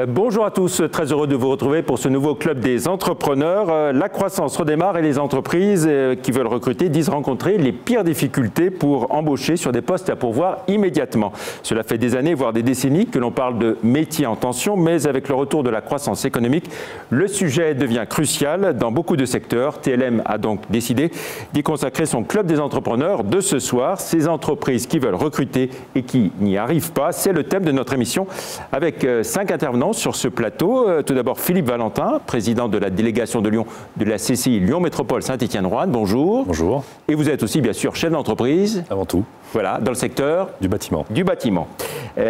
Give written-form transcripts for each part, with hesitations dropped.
Bonjour à tous, très heureux de vous retrouver pour ce nouveau club des entrepreneurs. La croissance redémarre et les entreprises qui veulent recruter disent rencontrer les pires difficultés pour embaucher sur des postes à pourvoir immédiatement. Cela fait des années, voire des décennies que l'on parle de métiers en tension, mais avec le retour de la croissance économique, le sujet devient crucial dans beaucoup de secteurs. TLM a donc décidé d'y consacrer son club des entrepreneurs de ce soir. Ces entreprises qui veulent recruter et qui n'y arrivent pas, c'est le thème de notre émission avec 5 intervenants sur ce plateau. Tout d'abord, Philippe Valentin, président de la délégation de Lyon de la CCI Lyon Métropole Saint-Étienne-Roanne. Bonjour. Bonjour. Et vous êtes aussi, bien sûr, chef d'entreprise. Avant tout. Voilà, dans le secteur du bâtiment.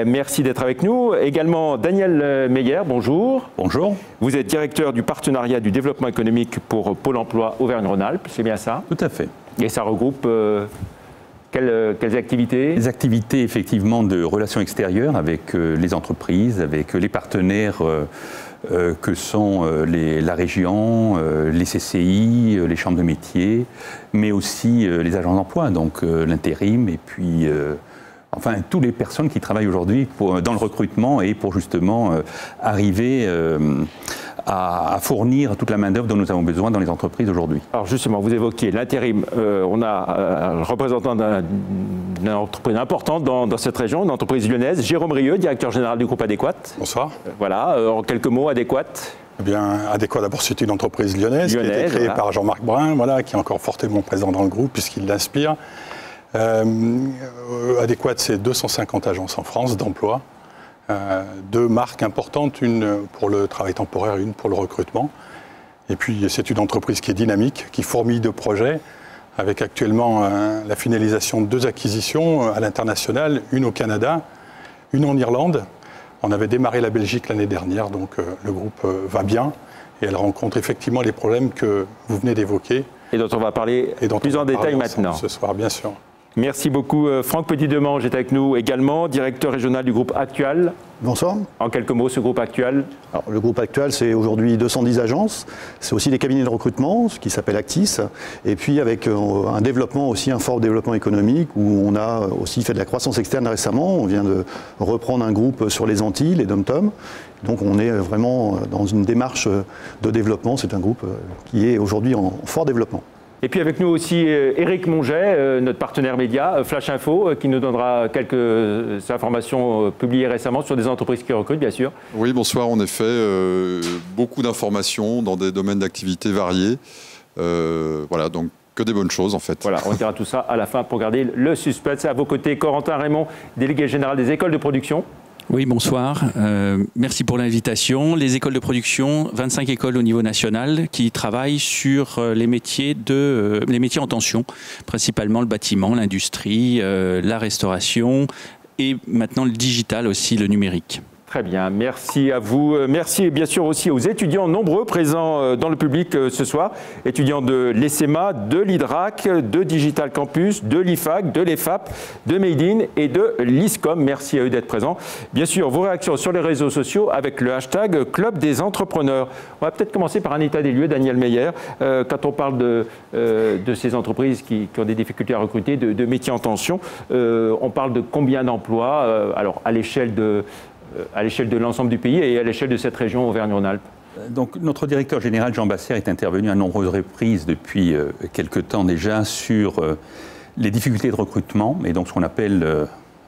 Merci d'être avec nous. Également, Daniel Meyer, bonjour. Bonjour. Vous êtes directeur du partenariat du développement économique pour Pôle emploi Auvergne-Rhône-Alpes, c'est bien ça? Tout à fait. Et ça regroupe quelles activités? Les activités effectivement de relations extérieures avec les entreprises, avec les partenaires que sont la région, les CCI, les chambres de métiers, mais aussi les agents d'emploi, donc l'intérim et puis enfin toutes les personnes qui travaillent aujourd'hui dans le recrutement et pour justement arriver à fournir toute la main-d'œuvre dont nous avons besoin dans les entreprises aujourd'hui. Alors justement, vous évoquiez l'intérim. On a un représentant d'une entreprise importante dans cette région, une entreprise lyonnaise, Jérôme Rieu, directeur général du groupe Adéquat. Bonsoir. Voilà, en quelques mots, Adéquat. Eh bien, Adéquat, d'abord, c'est une entreprise lyonnaise qui a été créée par Jean-Marc Brun, voilà, qui est encore fortement présent dans le groupe puisqu'il l'inspire. Adéquat, c'est 250 agences en France d'emploi. 2 marques importantes, une pour le travail temporaire et une pour le recrutement. Et puis c'est une entreprise qui est dynamique, qui fourmille de projets, avec actuellement la finalisation de 2 acquisitions à l'international, une au Canada, une en Irlande. On avait démarré la Belgique l'année dernière, donc le groupe va bien et elle rencontre effectivement les problèmes que vous venez d'évoquer. Et dont on va parler plus en détail maintenant. Ce soir, bien sûr. Merci beaucoup. Franck Petit-Demange est avec nous également, directeur régional du groupe Actual. Bonsoir. En quelques mots, ce groupe Actual. Alors, le groupe Actual, c'est aujourd'hui 210 agences. C'est aussi des cabinets de recrutement, ce qui s'appelle Actis. Et puis avec un développement aussi, un fort développement économique, où on a aussi fait de la croissance externe récemment. On vient de reprendre un groupe sur les Antilles, les DomTom. Donc on est vraiment dans une démarche de développement. C'est un groupe qui est aujourd'hui en fort développement. Et puis avec nous aussi Éric Monget, notre partenaire média, Flash Info, qui nous donnera quelques informations publiées récemment sur des entreprises qui recrutent, bien sûr. Oui, bonsoir. En effet, beaucoup d'informations dans des domaines d'activité variés. Voilà, donc que des bonnes choses en fait. Voilà, on dira tout ça à la fin pour garder le suspense. À vos côtés, Corentin Raymond, délégué général des écoles de production. Oui, bonsoir. Merci pour l'invitation. Les écoles de production, 25 écoles au niveau national qui travaillent sur les métiers en tension, principalement le bâtiment, l'industrie, la restauration et maintenant le digital aussi, le numérique. Très bien, merci à vous. Merci bien sûr aussi aux étudiants nombreux présents dans le public ce soir. Étudiants de l'ESSEMA, de l'IDRAC, de Digital Campus, de l'IFAC, de l'EFAP, de Made in et de l'ISCOM. Merci à eux d'être présents. Bien sûr, vos réactions sur les réseaux sociaux avec le hashtag Club des entrepreneurs. On va peut-être commencer par un état des lieux, Daniel Meyer. Quand on parle de ces entreprises qui ont des difficultés à recruter, de métiers en tension, on parle de combien d'emplois alors à l'échelle de l'ensemble du pays et à l'échelle de cette région Auvergne-Rhône-Alpes? Donc notre directeur général Jean Basser est intervenu à nombreuses reprises depuis quelques temps déjà sur les difficultés de recrutement et donc ce qu'on appelle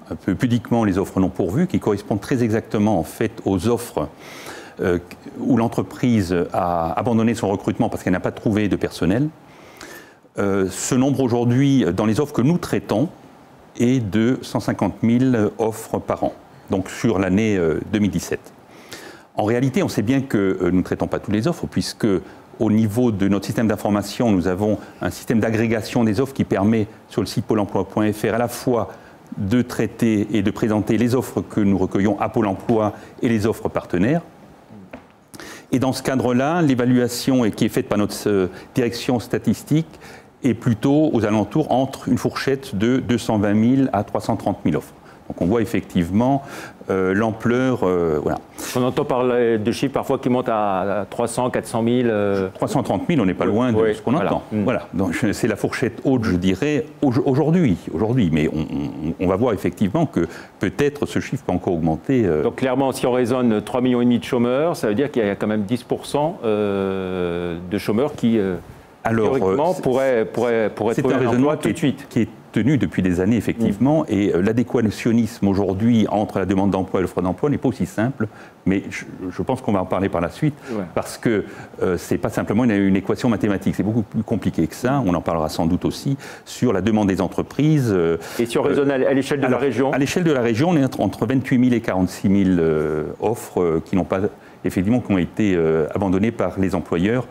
un peu pudiquement les offres non pourvues qui correspondent très exactement en fait aux offres où l'entreprise a abandonné son recrutement parce qu'elle n'a pas trouvé de personnel. Ce nombre aujourd'hui dans les offres que nous traitons est de 150 000 offres par an. Donc sur l'année 2017. En réalité, on sait bien que nous ne traitons pas toutes les offres, puisque au niveau de notre système d'information, nous avons un système d'agrégation des offres qui permet, sur le site pôle emploi.fr, à la fois de traiter et de présenter les offres que nous recueillons à Pôle emploi et les offres partenaires. Et dans ce cadre-là, l'évaluation qui est faite par notre direction statistique est plutôt aux alentours entre une fourchette de 220 000 à 330 000 offres. Donc on voit effectivement l'ampleur, voilà. On entend parler de chiffres parfois qui montent à 300, 400 000. 330 000, on n'est pas loin de ce qu'on entend. Voilà. Donc c'est la fourchette haute, je dirais, aujourd'hui. Mais on va voir effectivement que peut-être ce chiffre peut encore augmenter. Donc clairement, si on raisonne 3,5 millions de chômeurs, ça veut dire qu'il y a quand même 10% de chômeurs qui, théoriquement, pourraient trouver un emploi tout de suite. Qui est tenu depuis des années, effectivement, et l'adéquationnisme aujourd'hui entre la demande d'emploi et l'offre d'emploi n'est pas aussi simple, mais je pense qu'on va en parler par la suite, parce que c'est pas simplement une équation mathématique, c'est beaucoup plus compliqué que ça, on en parlera sans doute aussi, sur la demande des entreprises. Et si on raisonne à l'échelle de la région ? À l'échelle de la région, on est entre 28 000 et 46 000 offres qui n'ont pas, effectivement, qui ont été abandonnées par les employeurs,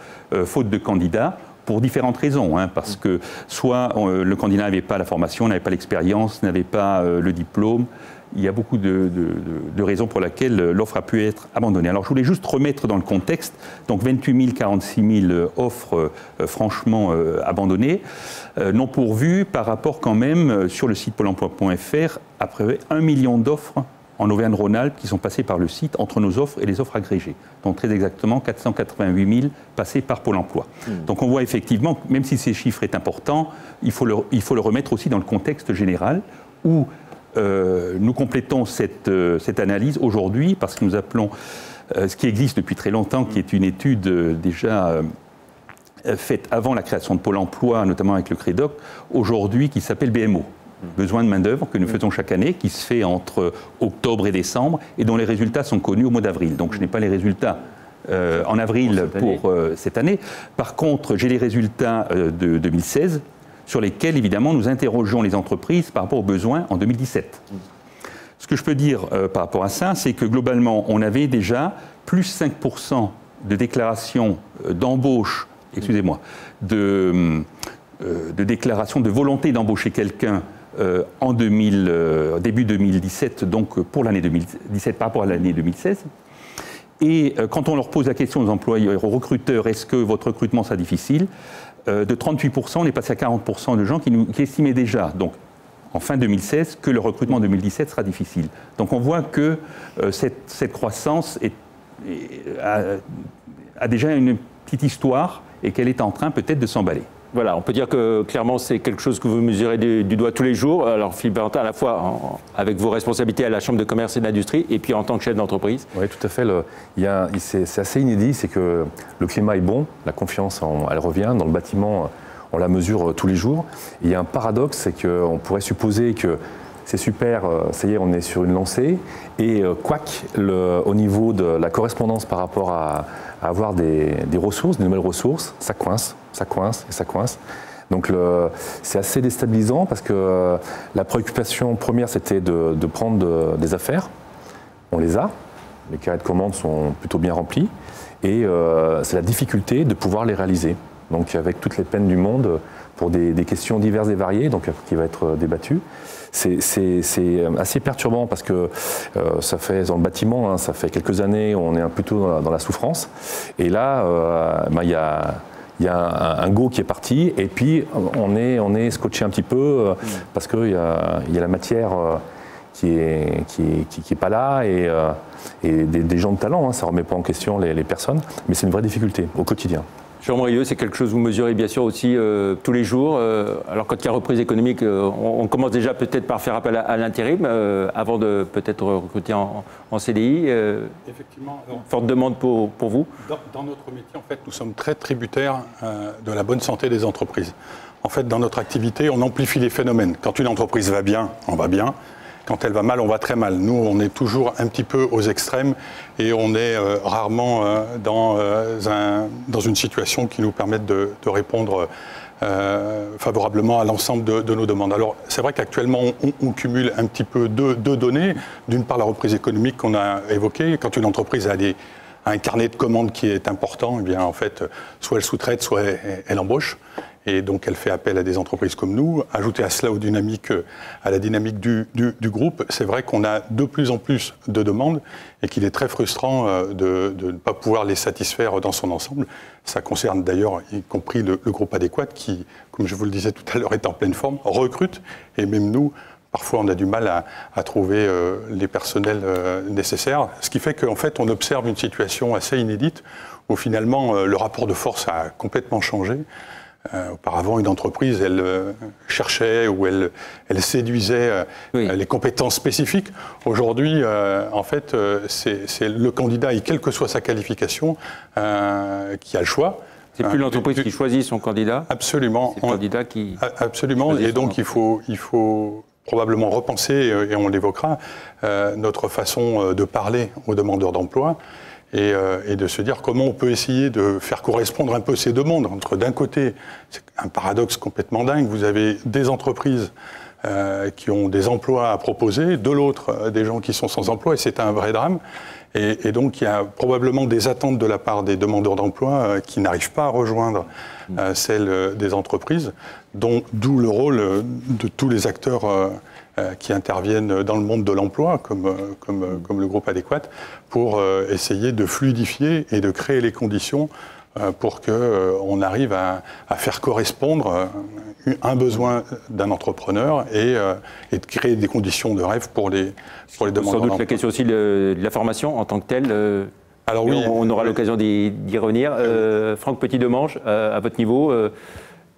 faute de candidats, pour différentes raisons, parce que soit le candidat n'avait pas la formation, n'avait pas l'expérience, n'avait pas le diplôme. Il y a beaucoup de raisons pour lesquelles l'offre a pu être abandonnée. Alors je voulais juste remettre dans le contexte, donc 28 000, 46 000 offres franchement abandonnées, non pourvues par rapport quand même sur le site pôle emploi.fr, après 1 million d'offres en Auvergne-Rhône-Alpes qui sont passées par le site entre nos offres et les offres agrégées. Donc très exactement 488 000 passées par Pôle emploi. Donc on voit effectivement, même si ces chiffres est important, il faut le remettre aussi dans le contexte général où nous complétons cette analyse aujourd'hui parce que nous appelons ce qui existe depuis très longtemps, qui est une étude déjà faite avant la création de Pôle emploi, notamment avec le CREDOC, aujourd'hui qui s'appelle BMO. Besoin de main-d'œuvre que nous faisons chaque année, qui se fait entre octobre et décembre, et dont les résultats sont connus au mois d'avril. Donc je n'ai pas les résultats en avril pour cette année. Par contre, j'ai les résultats de 2016, sur lesquels, évidemment, nous interrogeons les entreprises par rapport aux besoins en 2017. Ce que je peux dire par rapport à ça, c'est que globalement, on avait déjà plus 5% de déclarations d'embauche, de déclaration de volonté d'embaucher quelqu'un en début 2017, donc pour l'année 2017 par rapport à l'année 2016. Et quand on leur pose la question aux employeurs, aux recruteurs, est-ce que votre recrutement sera difficile, de 38%, on est passé à 40% de gens qui estimaient déjà, donc en fin 2016, que le recrutement en 2017 sera difficile. Donc on voit que cette croissance a déjà une petite histoire et qu'elle est en train peut-être de s'emballer. Voilà, on peut dire que clairement c'est quelque chose que vous mesurez du doigt tous les jours. Alors Philippe Valentin, à la fois avec vos responsabilités à la Chambre de commerce et d'industrie et puis en tant que chef d'entreprise. Oui, tout à fait. C'est assez inédit, c'est que le climat est bon, la confiance elle revient. Dans le bâtiment, on la mesure tous les jours. Et il y a un paradoxe, c'est qu'on pourrait supposer que c'est super, ça y est, on est sur une lancée. Et au niveau de la correspondance par rapport à avoir des ressources, des nouvelles ressources, ça coince. Donc c'est assez déstabilisant parce que la préoccupation première, c'était de prendre des affaires. On les a, les carrés de commandes sont plutôt bien remplis. Et c'est la difficulté de pouvoir les réaliser. Donc avec toutes les peines du monde, pour des questions diverses et variées, donc qui va être débattues. C'est assez perturbant parce que ça fait, dans le bâtiment, ça fait quelques années, on est plutôt dans la souffrance. Et là, il y a un go qui est parti et puis on est scotché un petit peu parce qu'il y a la matière qui est pas là et des gens de talent, ça ne remet pas en question les personnes, mais c'est une vraie difficulté au quotidien. Jean Brieuc, c'est quelque chose que vous mesurez bien sûr aussi tous les jours. Alors quand il y a reprise économique, on commence déjà peut-être par faire appel à l'intérim avant de peut-être recruter en CDI. Effectivement. Forte demande pour vous. Dans notre métier, en fait, nous sommes très tributaires de la bonne santé des entreprises. En fait, dans notre activité, on amplifie les phénomènes. Quand une entreprise va bien, on va bien. Quand elle va mal, on va très mal. Nous, on est toujours un petit peu aux extrêmes et on est rarement dans une situation qui nous permette de répondre favorablement à l'ensemble de nos demandes. Alors, c'est vrai qu'actuellement, on cumule un petit peu deux données. D'une part, la reprise économique qu'on a évoquée. Quand une entreprise a un carnet de commandes qui est important, eh bien, en fait, soit elle sous-traite, soit elle embauche. Et donc, elle fait appel à des entreprises comme nous. Ajouter à cela à la dynamique du groupe, c'est vrai qu'on a de plus en plus de demandes et qu'il est très frustrant de ne pas pouvoir les satisfaire dans son ensemble. Ça concerne d'ailleurs, y compris le groupe Adéquat qui, comme je vous le disais tout à l'heure, est en pleine forme, recrute et même nous, parfois on a du mal à trouver les personnels nécessaires. Ce qui fait qu'en fait on observe une situation assez inédite où finalement le rapport de force a complètement changé. Auparavant, une entreprise, elle cherchait ou elle séduisait les compétences spécifiques. Aujourd'hui, en fait, c'est le candidat, et quelle que soit sa qualification, qui a le choix. C'est plus l'entreprise qui choisit son candidat. Absolument. C'est le candidat qui... Absolument. Et donc, il faut probablement repenser, et on l'évoquera, notre façon de parler aux demandeurs d'emploi. Et de se dire comment on peut essayer de faire correspondre un peu ces deux mondes. Entre d'un côté, c'est un paradoxe complètement dingue, vous avez des entreprises qui ont des emplois à proposer, de l'autre, des gens qui sont sans emploi, et c'est un vrai drame. Et donc il y a probablement des attentes de la part des demandeurs d'emploi qui n'arrivent pas à rejoindre celles des entreprises, d'où le rôle de tous les acteurs qui interviennent dans le monde de l'emploi, comme le groupe Adéquat, pour essayer de fluidifier et de créer les conditions pour qu'on arrive à faire correspondre un besoin d'un entrepreneur et de créer des conditions de rêve pour les demandeurs d'emploi. Sans doute la question aussi de la formation en tant que telle. Alors oui, on aura l'occasion d'y revenir. Franck Petit-Demange, à votre niveau,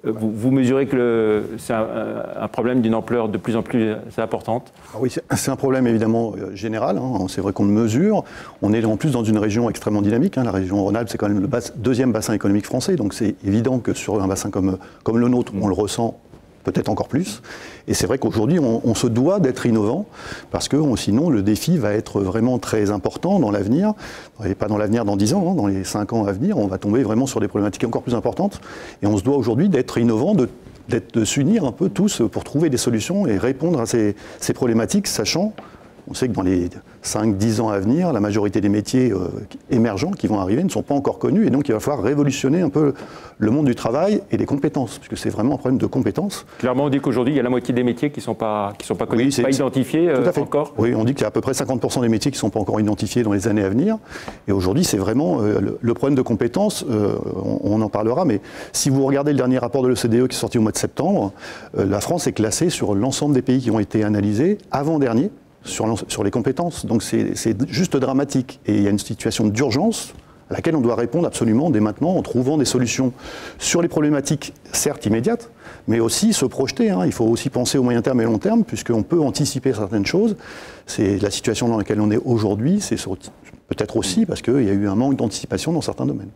vous mesurez que c'est un problème d'une ampleur de plus en plus importante? Oui, c'est un problème évidemment général, hein. C'est vrai qu'on le mesure. On est en plus dans une région extrêmement dynamique, hein. La région Rhône-Alpes, c'est quand même le deuxième bassin économique français, donc c'est évident que sur un bassin comme le nôtre, on le ressent peut-être encore plus. Et c'est vrai qu'aujourd'hui, on se doit d'être innovant, parce que sinon, le défi va être vraiment très important dans l'avenir. Et pas dans l'avenir dans 10 ans, hein, dans les 5 ans à venir, on va tomber vraiment sur des problématiques encore plus importantes. Et on se doit aujourd'hui d'être innovant, de s'unir un peu tous pour trouver des solutions et répondre à ces problématiques, sachant, on sait que dans les 5-10 ans à venir, la majorité des métiers émergents qui vont arriver ne sont pas encore connus, et donc il va falloir révolutionner un peu le monde du travail et les compétences, puisque c'est vraiment un problème de compétences. Clairement, on dit qu'aujourd'hui, il y a la moitié des métiers qui ne sont pas connus, pas identifiés encore. Oui, on dit qu'il y a à peu près 50% des métiers qui ne sont pas encore identifiés dans les années à venir, et aujourd'hui, c'est vraiment le problème de compétences, on en parlera, mais si vous regardez le dernier rapport de l'OCDE qui est sorti au mois de septembre, la France est classée sur l'ensemble des pays qui ont été analysés avant-dernier, sur les compétences. Donc c'est juste dramatique. Et il y a une situation d'urgence à laquelle on doit répondre absolument dès maintenant en trouvant des solutions sur les problématiques, certes immédiates, mais aussi se projeter, hein. Il faut aussi penser au moyen terme et long terme, puisqu'on peut anticiper certaines choses. C'est la situation dans laquelle on est aujourd'hui, c'est peut-être aussi parce qu'il y a eu un manque d'anticipation dans certains domaines.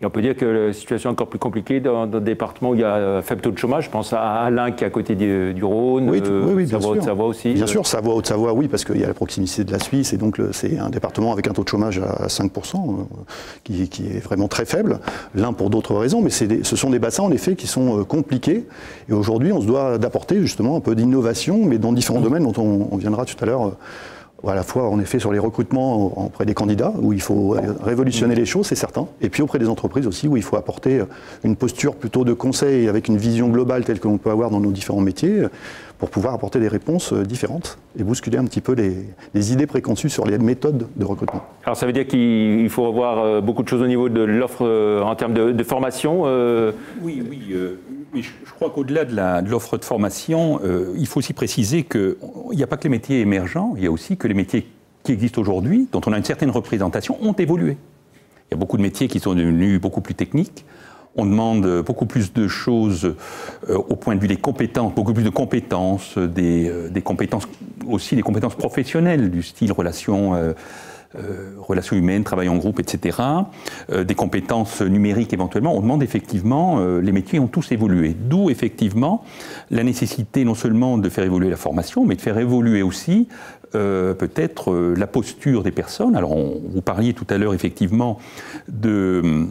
Et on peut dire que la situation est encore plus compliquée dans des départements où il y a faible taux de chômage. Je pense à Alain qui est à côté du Rhône, oui, bien sûr. Haute-Savoie aussi. Bien sûr, Savoie, Haute-Savoie, oui, parce qu'il y a la proximité de la Suisse, et donc c'est un département avec un taux de chômage à 5%, qui est vraiment très faible, l'un pour d'autres raisons, mais ce sont des bassins en effet qui sont compliqués, et aujourd'hui on se doit d'apporter justement un peu d'innovation, mais dans différents domaines dont on viendra tout à l'heure. À la fois, en effet, sur les recrutements auprès des candidats, où il faut révolutionner les choses, c'est certain. Et puis auprès des entreprises aussi, où il faut apporter une posture plutôt de conseil avec une vision globale telle qu'on peut avoir dans nos différents métiers, pour pouvoir apporter des réponses différentes et bousculer un petit peu les idées préconçues sur les méthodes de recrutement. Alors ça veut dire qu'il faut revoir beaucoup de choses au niveau de l'offre en termes de formation Oui. Mais je crois qu'au-delà de l'offre de formation, il faut aussi préciser qu'il n'y a pas que les métiers émergents, il y a aussi que les métiers qui existent aujourd'hui, dont on a une certaine représentation, ont évolué. Il y a beaucoup de métiers qui sont devenus beaucoup plus techniques. On demande beaucoup plus de choses au point de vue des compétences, beaucoup plus de compétences, des compétences aussi, des compétences professionnelles du style relations humaines, travail en groupe, etc. Des compétences numériques éventuellement. On demande effectivement, les métiers ont tous évolué. D'où effectivement la nécessité non seulement de faire évoluer la formation, mais de faire évoluer aussi peut-être la posture des personnes. Alors vous parliez tout à l'heure effectivement du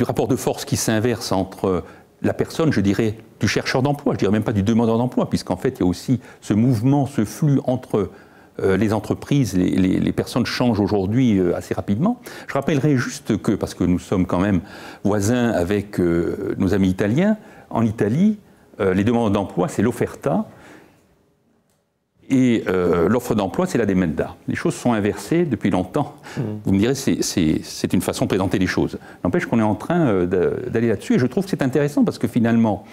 rapport de force qui s'inverse entre la personne, je dirais, du chercheur d'emploi, je dirais même pas du demandeur d'emploi, puisqu'en fait il y a aussi ce mouvement, ce flux entre les entreprises, les personnes changent aujourd'hui assez rapidement. Je rappellerai juste que, parce que nous sommes quand même voisins avec nos amis italiens, en Italie, les demandes d'emploi, c'est l'offerta, et l'offre d'emploi, c'est la demanda. Les choses sont inversées depuis longtemps. Vous me direz, c'est une façon de présenter les choses. N'empêche qu'on est en train d'aller là-dessus, et je trouve que c'est intéressant, parce que finalement,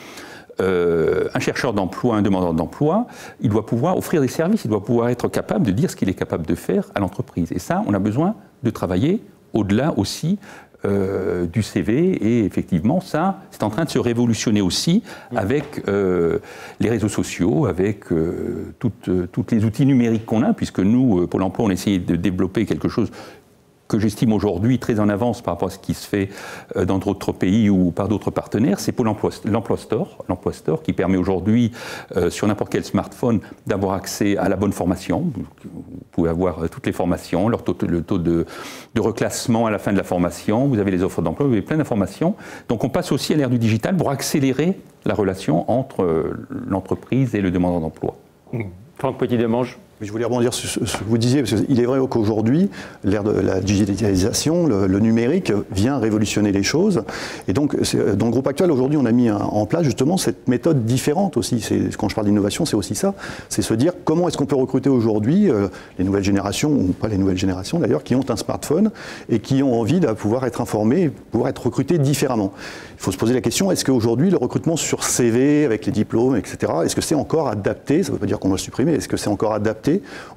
un chercheur d'emploi, un demandeur d'emploi, il doit pouvoir offrir des services, il doit pouvoir être capable de dire ce qu'il est capable de faire à l'entreprise. Et ça, on a besoin de travailler au-delà aussi du CV, et effectivement, ça, c'est en train de se révolutionner aussi avec les réseaux sociaux, avec tous les outils numériques qu'on a, puisque nous, Pôle emploi, on essaie de développer quelque chose que j'estime aujourd'hui très en avance par rapport à ce qui se fait dans d'autres pays ou par d'autres partenaires, c'est Pôle emploi, l'Emploi Store, qui permet aujourd'hui, sur n'importe quel smartphone, d'avoir accès à la bonne formation. Vous pouvez avoir toutes les formations, le taux de reclassement à la fin de la formation, vous avez les offres d'emploi, vous avez plein d'informations. Donc on passe aussi à l'ère du digital pour accélérer la relation entre l'entreprise et le demandeur d'emploi. Franck Petit-Demange. Je voulais rebondir sur ce que vous disiez, parce qu'il est vrai qu'aujourd'hui, l'ère de la digitalisation, le numérique vient révolutionner les choses. Et donc, dans le groupe actuel, aujourd'hui, on a mis en place justement cette méthode différente aussi. Quand je parle d'innovation, c'est aussi ça. C'est se dire comment est-ce qu'on peut recruter aujourd'hui les nouvelles générations, ou pas les nouvelles générations d'ailleurs, qui ont un smartphone et qui ont envie de pouvoir être informés, pouvoir être recrutés différemment. Il faut se poser la question, est-ce qu'aujourd'hui, le recrutement sur CV, avec les diplômes, etc., est-ce que c'est encore adapté? Ça ne veut pas dire qu'on doit le supprimer, est-ce que c'est encore adapté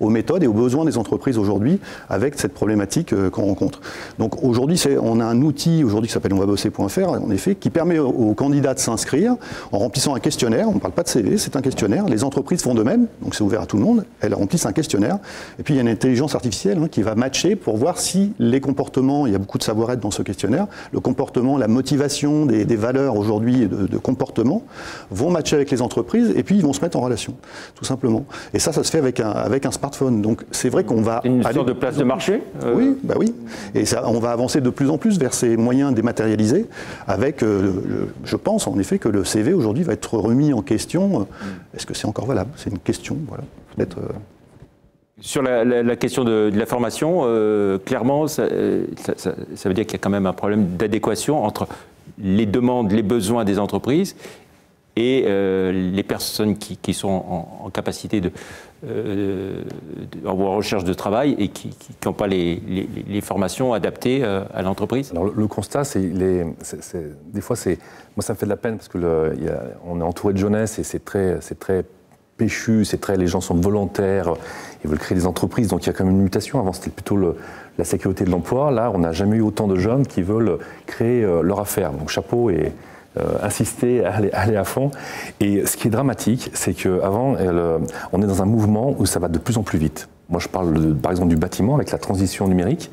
aux méthodes et aux besoins des entreprises aujourd'hui avec cette problématique qu'on rencontre. Donc aujourd'hui, on a un outil aujourd'hui qui s'appelle onvabosser.fr, en effet, qui permet aux candidats de s'inscrire en remplissant un questionnaire. On ne parle pas de CV, c'est un questionnaire. Les entreprises font de même, donc c'est ouvert à tout le monde. Elles remplissent un questionnaire. Et puis il y a une intelligence artificielle qui va matcher pour voir si les comportements, il y a beaucoup de savoir-être dans ce questionnaire, le comportement, la motivation, des valeurs aujourd'hui de comportement vont matcher avec les entreprises et puis ils vont se mettre en relation, tout simplement. Et ça se fait avec un smartphone. Donc c'est vrai qu'on va une sorte de place de marché. Oui, bah oui. Et ça, on va avancer de plus en plus vers ces moyens dématérialisés avec, je pense en effet que le CV aujourd'hui va être remis en question. Est-ce que c'est encore valable? C'est une question, voilà. Peut-être. Sur la question de la formation, clairement, ça veut dire qu'il y a quand même un problème d'adéquation entre les demandes, les besoins des entreprises et les personnes qui sont en capacité en recherche de travail et qui n'ont pas les formations adaptées à l'entreprise. Alors le constat, des fois, moi ça me fait de la peine parce que on est entouré de jeunesse et c'est très péchu, les gens sont volontaires, ils veulent créer des entreprises, donc il y a quand même une mutation. Avant c'était plutôt la sécurité de l'emploi, là on n'a jamais eu autant de jeunes qui veulent créer leur affaire. Donc chapeau et insister à aller à fond. Et ce qui est dramatique, c'est qu'avant, on est dans un mouvement où ça va de plus en plus vite. Moi, je parle par exemple du bâtiment avec la transition numérique.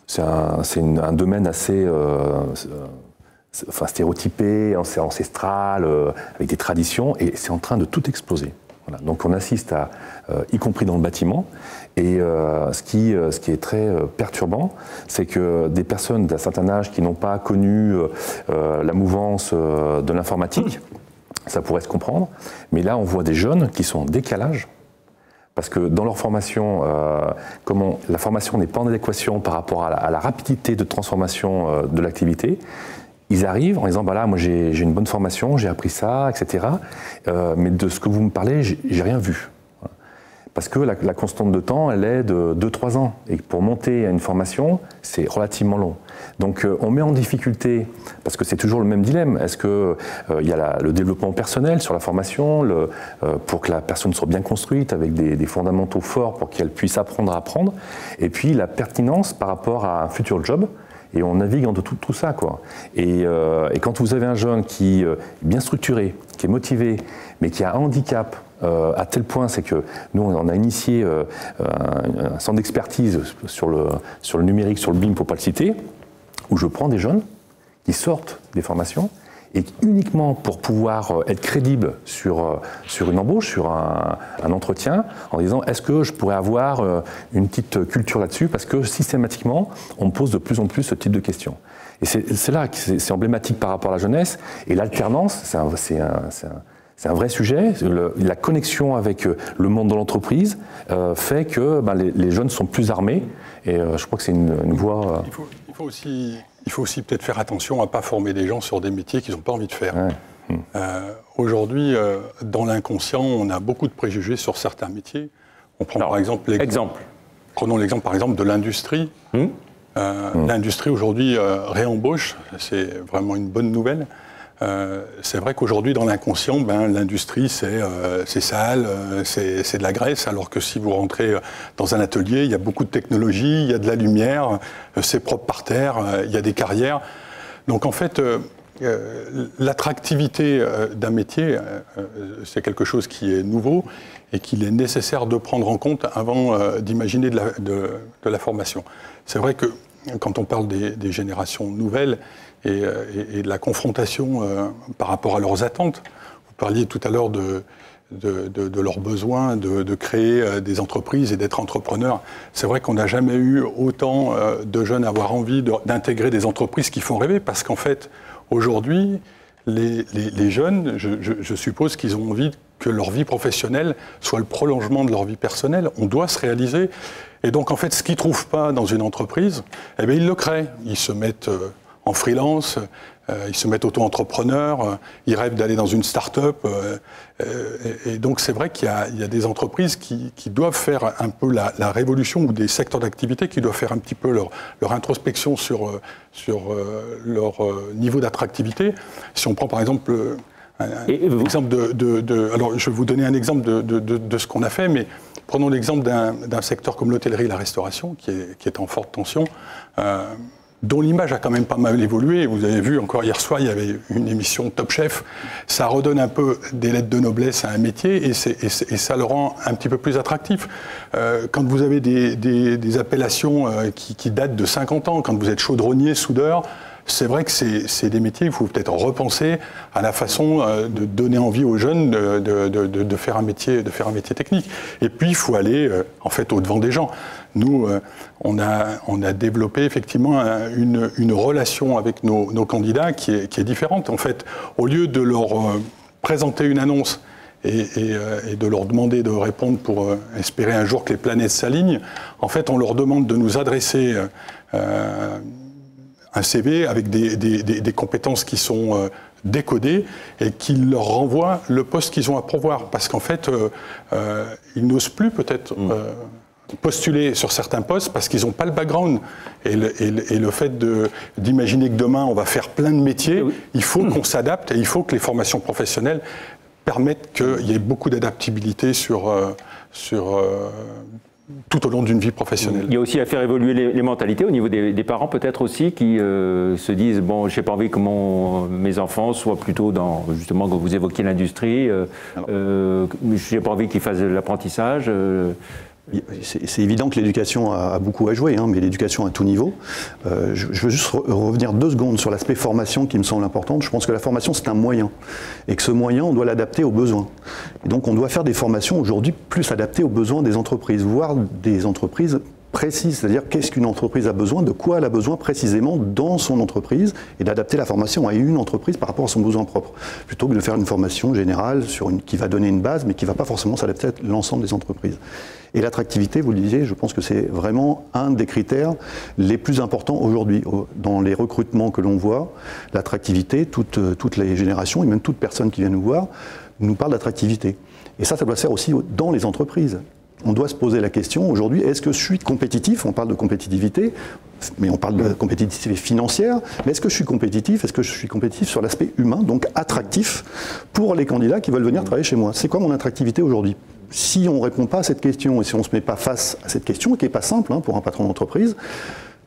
C'est un domaine assez stéréotypé, ancestral, avec des traditions, et c'est en train de tout exploser. Voilà. Donc on assiste à, y compris dans le bâtiment, et ce qui est très perturbant, c'est que des personnes d'un certain âge qui n'ont pas connu la mouvance de l'informatique, ça pourrait se comprendre, mais là on voit des jeunes qui sont en décalage, parce que dans leur formation, la formation n'est pas en adéquation par rapport à la rapidité de transformation de l'activité. Ils arrivent en disant, bah là, moi j'ai une bonne formation, j'ai appris ça, etc. Mais de ce que vous me parlez, j'ai rien vu. Parce que la constante de temps, elle est de 2-3 ans. Et pour monter à une formation, c'est relativement long. Donc on met en difficulté, parce que c'est toujours le même dilemme, est-ce qu'il y a le développement personnel sur la formation, pour que la personne soit bien construite, avec des fondamentaux forts pour qu'elle puisse apprendre à apprendre, et puis la pertinence par rapport à un futur job. Et on navigue entre tout ça, quoi. Et quand vous avez un jeune qui est bien structuré, qui est motivé, mais qui a un handicap à tel point, c'est que nous, on a initié un centre d'expertise sur le numérique, sur le BIM, pour ne pas le citer, où je prends des jeunes qui sortent des formations et uniquement pour pouvoir être crédible sur une embauche, sur un entretien, en disant est-ce que je pourrais avoir une petite culture là-dessus, parce que systématiquement, on me pose de plus en plus ce type de questions. Et c'est là que c'est emblématique par rapport à la jeunesse, et l'alternance, c'est un vrai sujet. La connexion avec le monde de l'entreprise fait que les jeunes sont plus armés, et je crois que c'est une voie... Il faut aussi peut-être faire attention à ne pas former des gens sur des métiers qu'ils n'ont pas envie de faire. Ouais. Aujourd'hui, dans l'inconscient, on a beaucoup de préjugés sur certains métiers. On prend par exemple prenons l'exemple par exemple de l'industrie. L'industrie aujourd'hui réembauche, c'est vraiment une bonne nouvelle. c'est vrai qu'aujourd'hui, dans l'inconscient, l'industrie, c'est sale, c'est de la graisse, alors que si vous rentrez dans un atelier, il y a beaucoup de technologie, il y a de la lumière, c'est propre par terre, il y a des carrières. Donc en fait, l'attractivité d'un métier, c'est quelque chose qui est nouveau et qu'il est nécessaire de prendre en compte avant d'imaginer de la formation. C'est vrai que quand on parle des générations nouvelles, et de la confrontation par rapport à leurs attentes. Vous parliez tout à l'heure de leurs besoins de créer des entreprises et d'être entrepreneur. C'est vrai qu'on n'a jamais eu autant de jeunes avoir envie d'intégrer des entreprises qui font rêver, parce qu'en fait, aujourd'hui, les jeunes, je suppose qu'ils ont envie que leur vie professionnelle soit le prolongement de leur vie personnelle. On doit se réaliser. Et donc, en fait, ce qu'ils ne trouvent pas dans une entreprise, eh bien, ils le créent. Ils se mettent en freelance, ils se mettent auto-entrepreneurs, ils rêvent d'aller dans une start-up. Et donc c'est vrai qu'il y a des entreprises qui doivent faire un peu la révolution, ou des secteurs d'activité qui doivent faire un petit peu leur introspection sur leur niveau d'attractivité. Si on prend par exemple exemple alors je vais vous donner un exemple de ce qu'on a fait, mais prenons l'exemple d'un secteur comme l'hôtellerie et la restauration qui est en forte tension. Dont l'image a quand même pas mal évolué. Vous avez vu, encore hier soir, il y avait une émission Top Chef. Ça redonne un peu des lettres de noblesse à un métier et ça le rend un petit peu plus attractif. Quand vous avez des appellations qui datent de 50 ans, quand vous êtes chaudronnier, soudeur, c'est vrai que c'est des métiers, il faut peut-être repenser à la façon de donner envie aux jeunes de faire un métier technique. Et puis, il faut aller en fait au-devant des gens. Nous, on a développé effectivement une relation avec nos candidats qui est différente. En fait, au lieu de leur présenter une annonce et de leur demander de répondre pour espérer un jour que les planètes s'alignent, en fait, on leur demande de nous adresser un CV avec des compétences qui sont décodées et qui leur renvoient le poste qu'ils ont à pourvoir. Parce qu'en fait, ils n'osent plus peut-être postuler sur certains postes parce qu'ils n'ont pas le background. Et le fait d'imaginer que demain, on va faire plein de métiers, il faut qu'on s'adapte et il faut que les formations professionnelles permettent qu'il y ait beaucoup d'adaptabilité tout au long d'une vie professionnelle. Il y a aussi à faire évoluer les mentalités au niveau des parents peut-être aussi qui se disent bon, j'ai pas envie que mes enfants soient plutôt dans, justement, quand vous évoquiez l'industrie, j'ai pas envie qu'ils fassent de l'apprentissage. C'est évident que l'éducation a beaucoup à jouer, mais l'éducation à tout niveau. Je veux juste revenir 2 secondes sur l'aspect formation qui me semble important. Je pense que la formation, c'est un moyen. Et que ce moyen, on doit l'adapter aux besoins. Et donc, on doit faire des formations aujourd'hui plus adaptées aux besoins des entreprises, voire des entreprises précises. C'est-à-dire, qu'est-ce qu'une entreprise a besoin, de quoi elle a besoin précisément dans son entreprise, et d'adapter la formation à une entreprise par rapport à son besoin propre. Plutôt que de faire une formation générale qui va donner une base, mais qui ne va pas forcément s'adapter à l'ensemble des entreprises. Et l'attractivité, vous le disiez, je pense que c'est vraiment un des critères les plus importants aujourd'hui. Dans les recrutements que l'on voit, l'attractivité, toutes les générations, et même toute personne qui vient nous voir, nous parle d'attractivité. Et ça doit se faire aussi dans les entreprises. On doit se poser la question aujourd'hui, est-ce que je suis compétitif? On parle de compétitivité, mais on parle de compétitivité financière. Mais est-ce que je suis compétitif? Est-ce que je suis compétitif sur l'aspect humain, donc attractif pour les candidats qui veulent venir travailler chez moi? C'est quoi mon attractivité aujourd'hui? Si on ne répond pas à cette question et si on ne se met pas face à cette question, qui n'est pas simple pour un patron d'entreprise,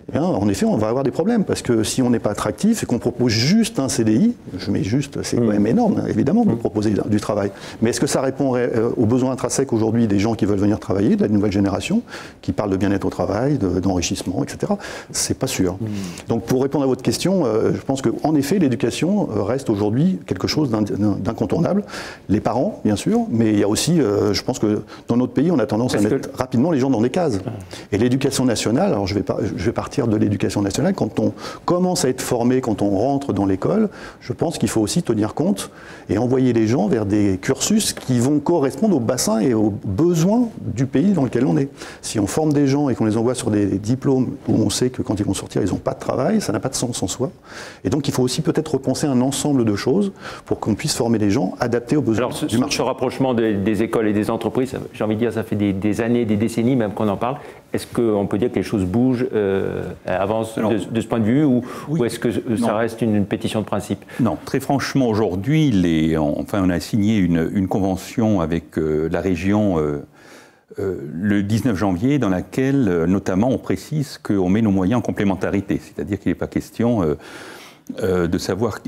eh bien, en effet, on va avoir des problèmes. Parce que si on n'est pas attractif et qu'on propose juste un CDI, je mets juste, c'est quand même énorme, évidemment, de proposer du travail. Mais est-ce que ça répond aux besoins intrinsèques aujourd'hui des gens qui veulent venir travailler, de la nouvelle génération, qui parlent de bien-être au travail, d'enrichissement, etc. C'est pas sûr. Donc, pour répondre à votre question, je pense qu'en effet, l'éducation reste aujourd'hui quelque chose d'incontournable. Les parents, bien sûr, mais il y a aussi, je pense que dans notre pays, on a tendance à mettre rapidement les gens dans des cases. Et l'éducation nationale, alors je vais partir de l'éducation nationale, quand on commence à être formé, quand on rentre dans l'école, je pense qu'il faut aussi tenir compte et envoyer les gens vers des cursus qui vont correspondre aux bassins et aux besoins du pays dans lequel on est. Si on forme des gens et qu'on les envoie sur des diplômes où on sait que quand ils vont sortir, ils n'ont pas de travail, ça n'a pas de sens en soi. Et donc il faut aussi peut-être repenser un ensemble de choses pour qu'on puisse former les gens adaptés aux besoins du marché. Ce rapprochement des écoles et des entreprises, j'ai envie de dire, ça fait des années, des décennies même qu'on en parle. Est-ce qu'on peut dire que les choses bougent, avancent de ce point de vue, ou est-ce que ça reste une pétition de principe? Non, très franchement, aujourd'hui, on a signé une convention avec la région le 19 janvier, dans laquelle, notamment, on précise qu'on met nos moyens en complémentarité. C'est-à-dire qu'il n'est pas question de savoir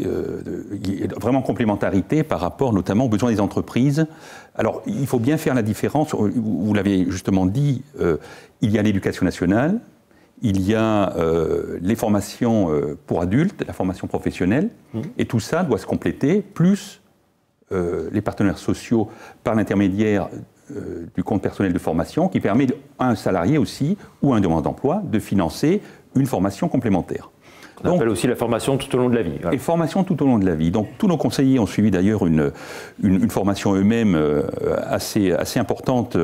vraiment complémentarité par rapport notamment aux besoins des entreprises. Alors, il faut bien faire la différence, vous l'avez justement dit, il y a l'éducation nationale, il y a les formations pour adultes, la formation professionnelle, et tout ça doit se compléter, plus les partenaires sociaux par l'intermédiaire du compte personnel de formation, qui permet à un salarié aussi, ou à un demandeur d'emploi, de financer une formation complémentaire. On appelle aussi la formation tout au long de la vie. Voilà. Et formation tout au long de la vie. Donc tous nos conseillers ont suivi d'ailleurs une formation eux-mêmes assez importante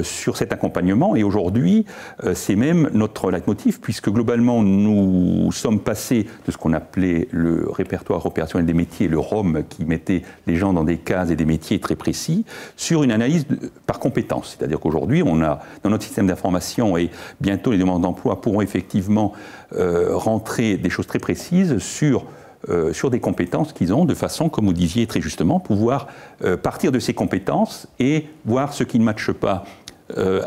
sur cet accompagnement. Et aujourd'hui, c'est même notre leitmotiv, puisque globalement, nous sommes passés de ce qu'on appelait le répertoire opérationnel des métiers, le ROM, qui mettait les gens dans des cases et des métiers très précis, sur une analyse par compétence. C'est-à-dire qu'aujourd'hui, on a dans notre système d'information, et bientôt les demandeurs d'emploi pourront effectivement rentrer des choses très précises sur des compétences qu'ils ont, de façon, comme vous disiez très justement, pouvoir partir de ces compétences et voir ce qui ne matche pas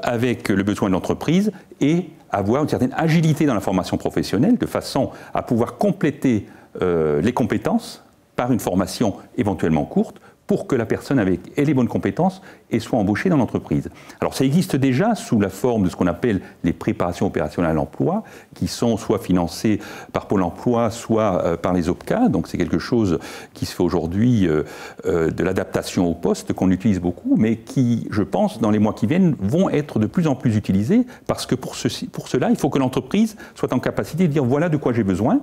avec le besoin de l'entreprise et avoir une certaine agilité dans la formation professionnelle, de façon à pouvoir compléter les compétences par une formation éventuellement courte, pour que la personne ait les bonnes compétences et soit embauchée dans l'entreprise. Alors ça existe déjà sous la forme de ce qu'on appelle les préparations opérationnelles à l'emploi, qui sont soit financées par Pôle emploi, soit par les OPCA. Donc c'est quelque chose qui se fait aujourd'hui de l'adaptation au poste, qu'on utilise beaucoup, mais qui, je pense, dans les mois qui viennent, vont être de plus en plus utilisés, parce que pour cela, il faut que l'entreprise soit en capacité de dire voilà de quoi j'ai besoin,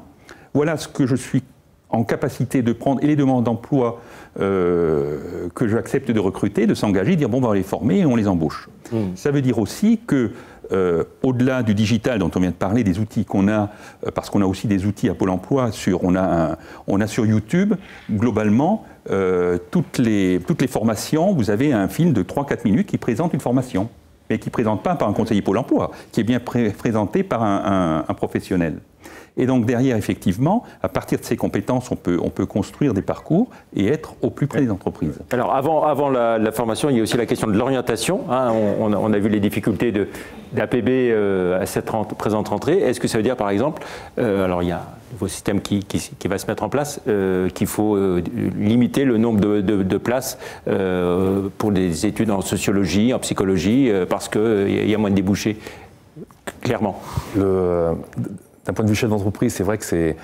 voilà ce que je suis en capacité de prendre, et les demandes d'emploi que j'accepte de recruter, de s'engager, dire bon, on va les former et on les embauche. Ça veut dire aussi que, au-delà du digital dont on vient de parler, des outils qu'on a, parce qu'on a aussi des outils à Pôle emploi, on a sur YouTube, globalement, toutes les formations, vous avez un film de 3-4 minutes qui présente une formation, mais qui ne présente pas par un conseiller Pôle emploi, qui est bien présenté par un professionnel. Et donc derrière, effectivement, à partir de ces compétences, on peut construire des parcours et être au plus près des entreprises. Alors avant la formation, il y a aussi la question de l'orientation. Hein. On a vu les difficultés d'APB à cette présente rentrée. Est-ce que ça veut dire, par exemple, alors il y a un nouveau système qui va se mettre en place, qu'il faut limiter le nombre de places pour des études en sociologie, en psychologie, parce qu'il y a moins de débouchés, clairement. D'un point de vue chef d'entreprise, c'est vrai que c'est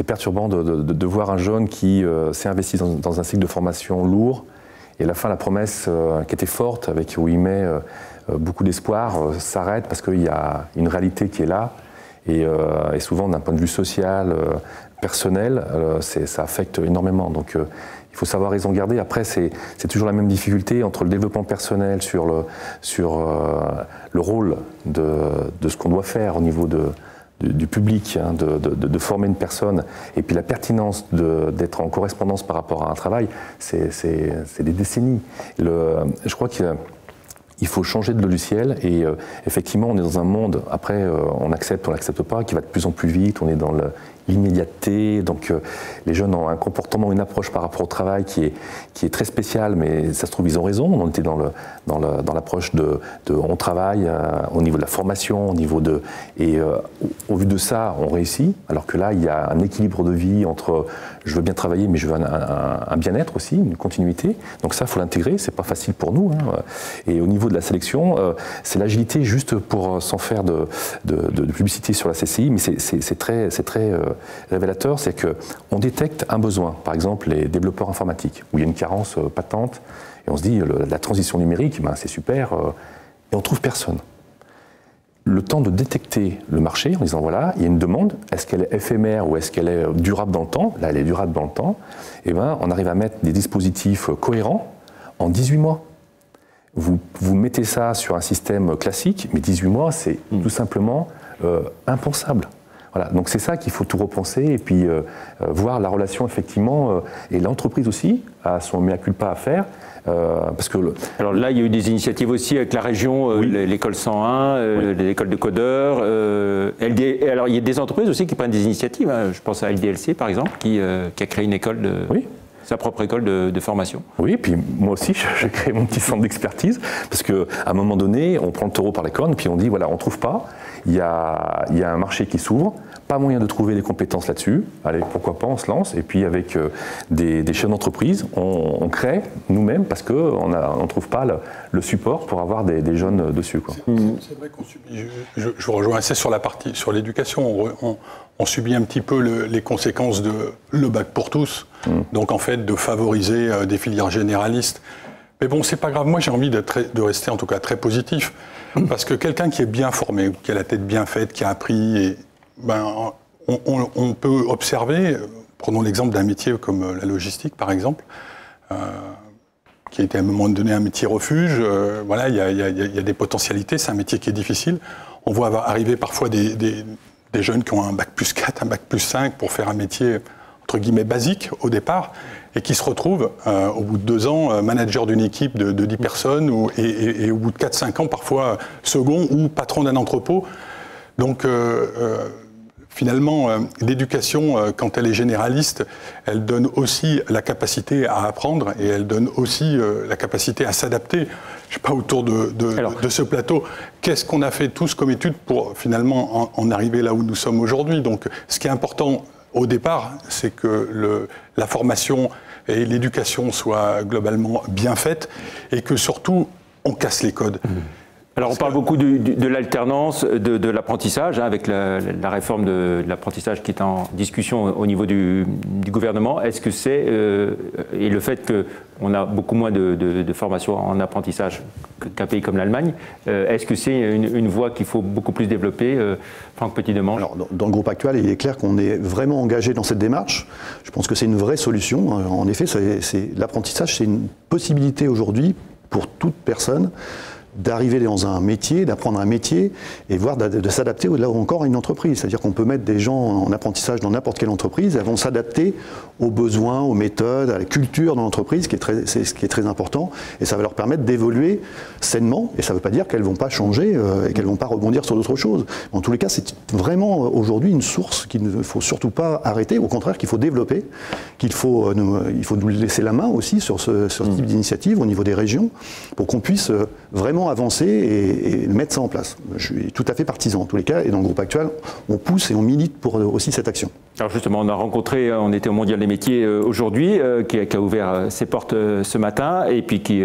perturbant de voir un jeune qui s'est investi dans un cycle de formation lourd, et à la fin, la promesse qui était forte, où il met beaucoup d'espoir, s'arrête parce qu'il y a une réalité qui est là, et souvent d'un point de vue social, personnel, ça affecte énormément. Donc il faut savoir raison garder. Après, c'est toujours la même difficulté entre le développement personnel sur le rôle de ce qu'on doit faire au niveau du public, hein, de former une personne, et puis la pertinence d'être en correspondance par rapport à un travail, c'est des décennies. Je crois qu'il faut changer de logiciel, et effectivement, on est dans un monde, après, on l'accepte pas, qui va de plus en plus vite, on est dans l'immédiateté, donc les jeunes ont un comportement, une approche par rapport au travail qui est très spéciale, mais ça se trouve, ils ont raison. On était dans l'approche de on travaille au niveau de la formation, au vu de ça, on réussit, alors que là, il y a un équilibre de vie entre je veux bien travailler, mais je veux un bien-être aussi, une continuité. Donc ça, il faut l'intégrer, c'est pas facile pour nous. Hein. Et au niveau de la sélection, c'est l'agilité, juste pour sans faire de publicité sur la CCI, mais c'est très révélateur, c'est qu'on détecte un besoin, par exemple les développeurs informatiques, où il y a une carence patente, et on se dit la transition numérique, c'est super, et on ne trouve personne. Le temps de détecter le marché en disant voilà, il y a une demande, est-ce qu'elle est éphémère ou est-ce qu'elle est durable dans le temps? Là, elle est durable dans le temps. Et on arrive à mettre des dispositifs cohérents en 18 mois. Vous mettez ça sur un système classique, mais 18 mois, c'est tout simplement impensable. Voilà, donc c'est ça qu'il faut tout repenser et puis voir la relation effectivement et l'entreprise aussi a son mea culpa à faire. Parce que alors là, il y a eu des initiatives aussi avec la région, l'école 101, l'école de codeurs. Alors il y a des entreprises aussi qui prennent des initiatives. Hein. Je pense à LDLC par exemple, qui a créé une école sa propre école de formation. Oui, et puis moi aussi, j'ai créé mon petit centre d'expertise, parce qu'à un moment donné, on prend le taureau par les cornes, puis on dit, voilà, on ne trouve pas, il y a un marché qui s'ouvre, pas moyen de trouver des compétences là-dessus, allez, pourquoi pas, on se lance, et puis avec des chefs d'entreprise, on crée nous-mêmes, parce qu'on ne trouve pas le support pour avoir des jeunes dessus. C'est vrai qu'on subit, je rejoins assez sur la partie, sur l'éducation, on subit un petit peu les conséquences de le bac pour tous, donc en fait de favoriser des filières généralistes. Mais bon, c'est pas grave, moi j'ai envie de rester en tout cas très positif, parce que quelqu'un qui est bien formé, qui a la tête bien faite, qui a appris, on peut observer, prenons l'exemple d'un métier comme la logistique par exemple, qui a été à un moment donné un métier refuge, voilà, il y a des potentialités, c'est un métier qui est difficile. On voit arriver parfois des jeunes qui ont un bac plus 4, un bac plus 5 pour faire un métier entre guillemets basique au départ et qui se retrouvent au bout de 2 ans manager d'une équipe de 10 personnes et au bout de 4-5 ans parfois second ou patron d'un entrepôt. Donc finalement, l'éducation, quand elle est généraliste, elle donne aussi la capacité à apprendre et elle donne aussi la capacité à s'adapter. Je ne sais pas, autour de ce plateau, qu'est-ce qu'on a fait tous comme études pour finalement en arriver là où nous sommes aujourd'hui. Donc ce qui est important au départ, c'est que la formation et l'éducation soient globalement bien faites et que surtout, on casse les codes. Alors on parle beaucoup de l'alternance, de l'apprentissage, hein, avec la réforme de l'apprentissage qui est en discussion au niveau du gouvernement. Est-ce que c'est, et le fait qu'on a beaucoup moins de formation en apprentissage qu'un pays comme l'Allemagne, est-ce que c'est une voie qu'il faut beaucoup plus développer, Franck Petit-Demange? Alors, dans le groupe actuel, il est clair qu'on est vraiment engagé dans cette démarche. Je pense que c'est une vraie solution. En effet, l'apprentissage, c'est une possibilité aujourd'hui pour toute personne d'arriver dans un métier, d'apprendre un métier et voire de s'adapter là encore à une entreprise. C'est-à-dire qu'on peut mettre des gens en apprentissage dans n'importe quelle entreprise, elles vont s'adapter aux besoins, aux méthodes, à la culture de l'entreprise, c'est ce qui est très important, et ça va leur permettre d'évoluer sainement, et ça ne veut pas dire qu'elles ne vont pas changer et qu'elles ne vont pas rebondir sur d'autres choses. En tous les cas, c'est vraiment aujourd'hui une source qu'il ne faut surtout pas arrêter, au contraire qu'il faut développer, il faut nous laisser la main aussi sur ce type d'initiative au niveau des régions, pour qu'on puisse vraiment avancer et mettre ça en place. Je suis tout à fait partisan en tous les cas, et dans le groupe actuel, on pousse et on milite pour aussi cette action. Alors justement, on était au Mondial des métiers aujourd'hui, qui a ouvert ses portes ce matin, et puis qui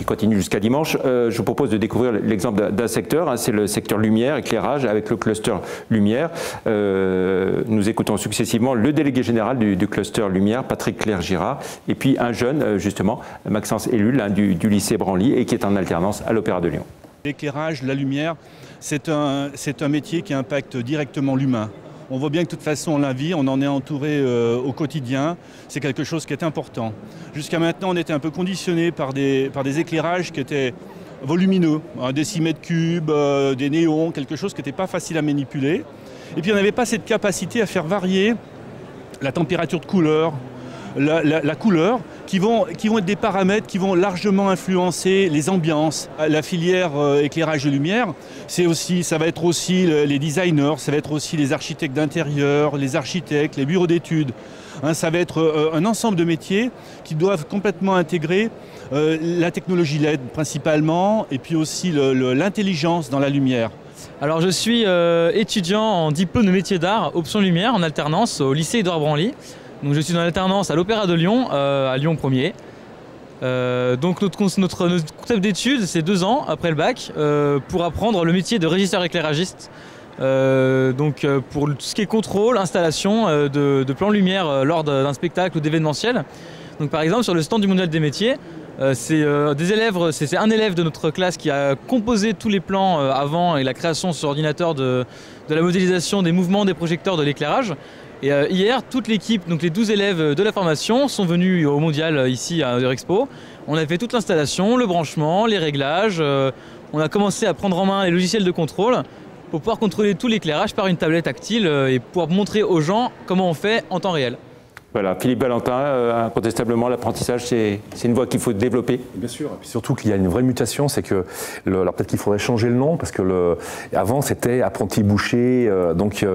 continue jusqu'à dimanche. Je vous propose de découvrir l'exemple d'un secteur, hein, c'est le secteur lumière, éclairage, avec le cluster lumière. Nous écoutons successivement le délégué général du cluster lumière, Patrick Clerc-Girard, et puis un jeune, justement, Maxence Ellul, hein, du lycée Branly, et qui est en alternance à l'Opéra de Lyon. L'éclairage, la lumière, c'est un métier qui impacte directement l'humain. On voit bien que de toute façon, la vie, on en est entouré au quotidien. C'est quelque chose qui est important. Jusqu'à maintenant, on était un peu conditionné par des éclairages qui étaient volumineux, hein, des 6 mètres cubes, des néons, quelque chose qui n'était pas facile à manipuler. Et puis, on n'avait pas cette capacité à faire varier la température de couleur, la couleur, qui vont être des paramètres qui vont largement influencer les ambiances. La filière éclairage de lumière, ça va être aussi les designers, ça va être aussi les architectes d'intérieur, les architectes, les bureaux d'études. Hein, ça va être un ensemble de métiers qui doivent complètement intégrer la technologie LED principalement, et puis aussi l'intelligence dans la lumière. Alors je suis étudiant en diplôme de métier d'art, option lumière, en alternance au lycée Édouard Branly. Donc je suis en alternance à l'Opéra de Lyon, à Lyon 1er. Donc notre concept d'études, c'est 2 ans après le bac pour apprendre le métier de régisseur éclairagiste. Pour tout ce qui est contrôle, installation de plans lumière lors d'un spectacle ou d'événementiel. Donc par exemple sur le stand du Mondial des métiers, c'est un élève de notre classe qui a composé tous les plans avant et la création sur ordinateur de la modélisation des mouvements des projecteurs de l'éclairage. Et hier, toute l'équipe, donc les 12 élèves de la formation, sont venus au Mondial ici à Eurexpo. On a fait toute l'installation, le branchement, les réglages. On a commencé à prendre en main les logiciels de contrôle. pour pouvoir contrôler tout l'éclairage par une tablette tactile et pouvoir montrer aux gens comment on fait en temps réel. Voilà, Philippe Valentin, incontestablement, l'apprentissage, c'est une voie qu'il faut développer. Bien sûr, et puis surtout qu'il y a une vraie mutation, c'est que, alors peut-être qu'il faudrait changer le nom, parce que avant c'était apprenti boucher, donc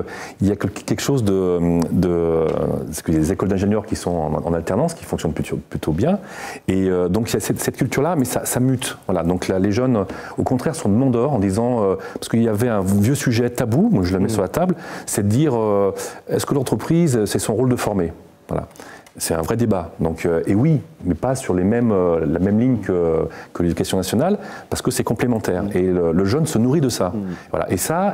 il y a quelque chose parce qu'il y a des écoles d'ingénieurs qui sont en alternance, qui fonctionnent plutôt bien, et donc il y a cette culture-là, mais ça mute. Voilà, donc là, les jeunes, au contraire, sont demandeurs en disant, parce qu'il y avait un vieux sujet tabou, moi je le mets sur la table, c'est de dire, est-ce que l'entreprise, c'est son rôle de former ? Voilà. C'est un vrai débat. Donc, et oui, mais pas sur la même ligne que l'éducation nationale, parce que c'est complémentaire. Et le jeune se nourrit de ça. Voilà. Et ça,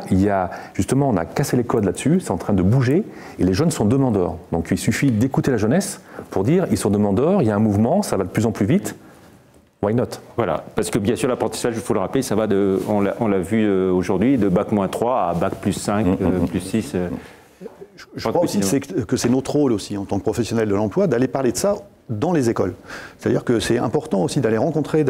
justement, on a cassé les codes là-dessus, c'est en train de bouger, et les jeunes sont demandeurs. Donc il suffit d'écouter la jeunesse pour dire, ils sont demandeurs, il y a un mouvement, ça va de plus en plus vite. Why not? Voilà, parce que bien sûr l'apprentissage, il faut le rappeler, ça va on l'a vu aujourd'hui, de bac -3 à bac +5, +6. Je crois aussi que c'est notre rôle aussi, en tant que professionnel de l'emploi, d'aller parler de ça dans les écoles. C'est-à-dire que c'est important aussi d'aller rencontrer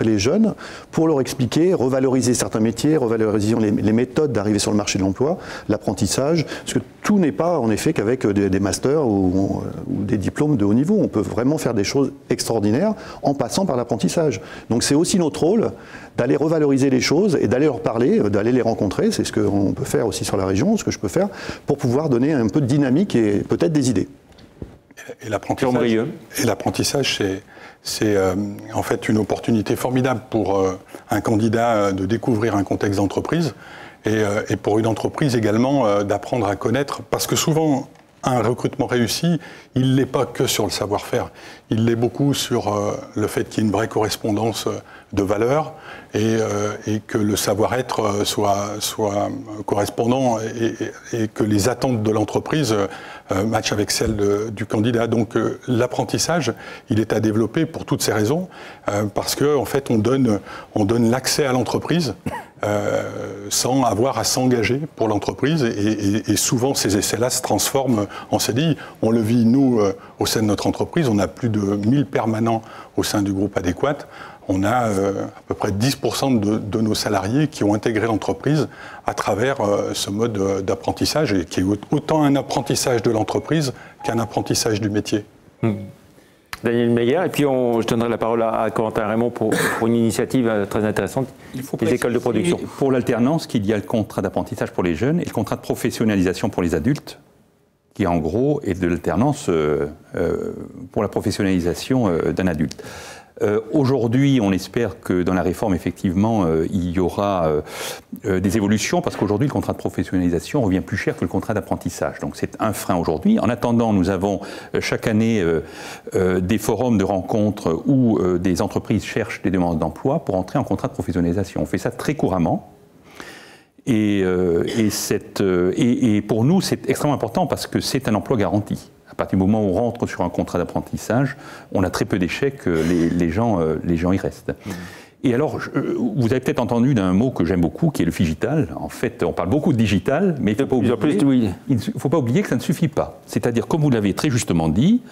les jeunes pour leur expliquer, revaloriser certains métiers, revaloriser les méthodes d'arriver sur le marché de l'emploi, l'apprentissage, parce que tout n'est pas en effet qu'avec des masters ou des diplômes de haut niveau. On peut vraiment faire des choses extraordinaires en passant par l'apprentissage. Donc c'est aussi notre rôle d'aller revaloriser les choses et d'aller leur parler, d'aller les rencontrer. C'est ce qu'on peut faire aussi sur la région, ce que je peux faire, pour pouvoir donner un peu de dynamique et peut-être des idées. Et l'apprentissage, c'est en fait une opportunité formidable pour un candidat de découvrir un contexte d'entreprise et pour une entreprise également d'apprendre à connaître, parce que souvent un recrutement réussi, il ne l'est pas que sur le savoir-faire, il l'est beaucoup sur le fait qu'il y ait une vraie correspondance de valeurs et que le savoir-être soit correspondant et que les attentes de l'entreprise matchent avec celles du candidat. Donc l'apprentissage, il est à développer pour toutes ces raisons, parce que en fait on donne l'accès à l'entreprise sans avoir à s'engager pour l'entreprise et souvent ces essais-là se transforment en CDI. On le vit nous au sein de notre entreprise, on a plus de 1000 permanents au sein du groupe Adéquat. On a à peu près 10% de nos salariés qui ont intégré l'entreprise à travers ce mode d'apprentissage, et qui est autant un apprentissage de l'entreprise qu'un apprentissage du métier. Daniel Meyer, et puis je donnerai la parole à Corentin Raymond pour une initiative très intéressante, les écoles de production. Pour l'alternance, qu'il y a le contrat d'apprentissage pour les jeunes et le contrat de professionnalisation pour les adultes, qui en gros est de l'alternance pour la professionnalisation d'un adulte. Aujourd'hui, on espère que dans la réforme, effectivement, il y aura des évolutions, parce qu'aujourd'hui, le contrat de professionnalisation revient plus cher que le contrat d'apprentissage. Donc c'est un frein aujourd'hui. En attendant, nous avons chaque année des forums de rencontres où des entreprises cherchent des demandes d'emploi pour entrer en contrat de professionnalisation. On fait ça très couramment. Et pour nous, c'est extrêmement important parce que c'est un emploi garanti. À partir du moment où on rentre sur un contrat d'apprentissage, on a très peu d'échecs, les gens y restent. Et alors, vous avez peut-être entendu d'un mot que j'aime beaucoup, qui est le figital. En fait, on parle beaucoup de digital, mais il ne faut pas oublier que ça ne suffit pas. C'est-à-dire, comme vous l'avez très justement dit,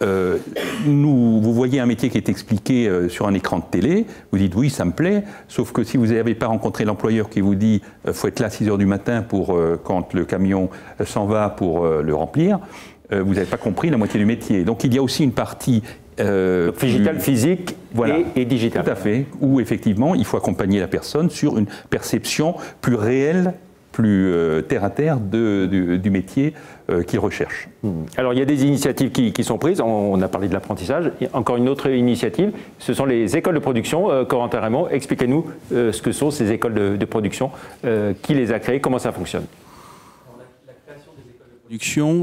vous voyez un métier qui est expliqué sur un écran de télé, vous dites oui, ça me plaît, sauf que si vous n'avez pas rencontré l'employeur qui vous dit faut être là à 6 h du matin pour, quand le camion s'en va pour le remplir, vous n'avez pas compris la moitié du métier. Donc il y a aussi une partie digital, physique, voilà, et digital. Tout à fait, où effectivement il faut accompagner la personne sur une perception plus réelle, plus terre à terre du métier qu'il recherche. Alors il y a des initiatives qui sont prises, on a parlé de l'apprentissage, encore une autre initiative, ce sont les écoles de production. Corentin Raymond, expliquez-nous ce que sont ces écoles de production, qui les a créées, comment ça fonctionne.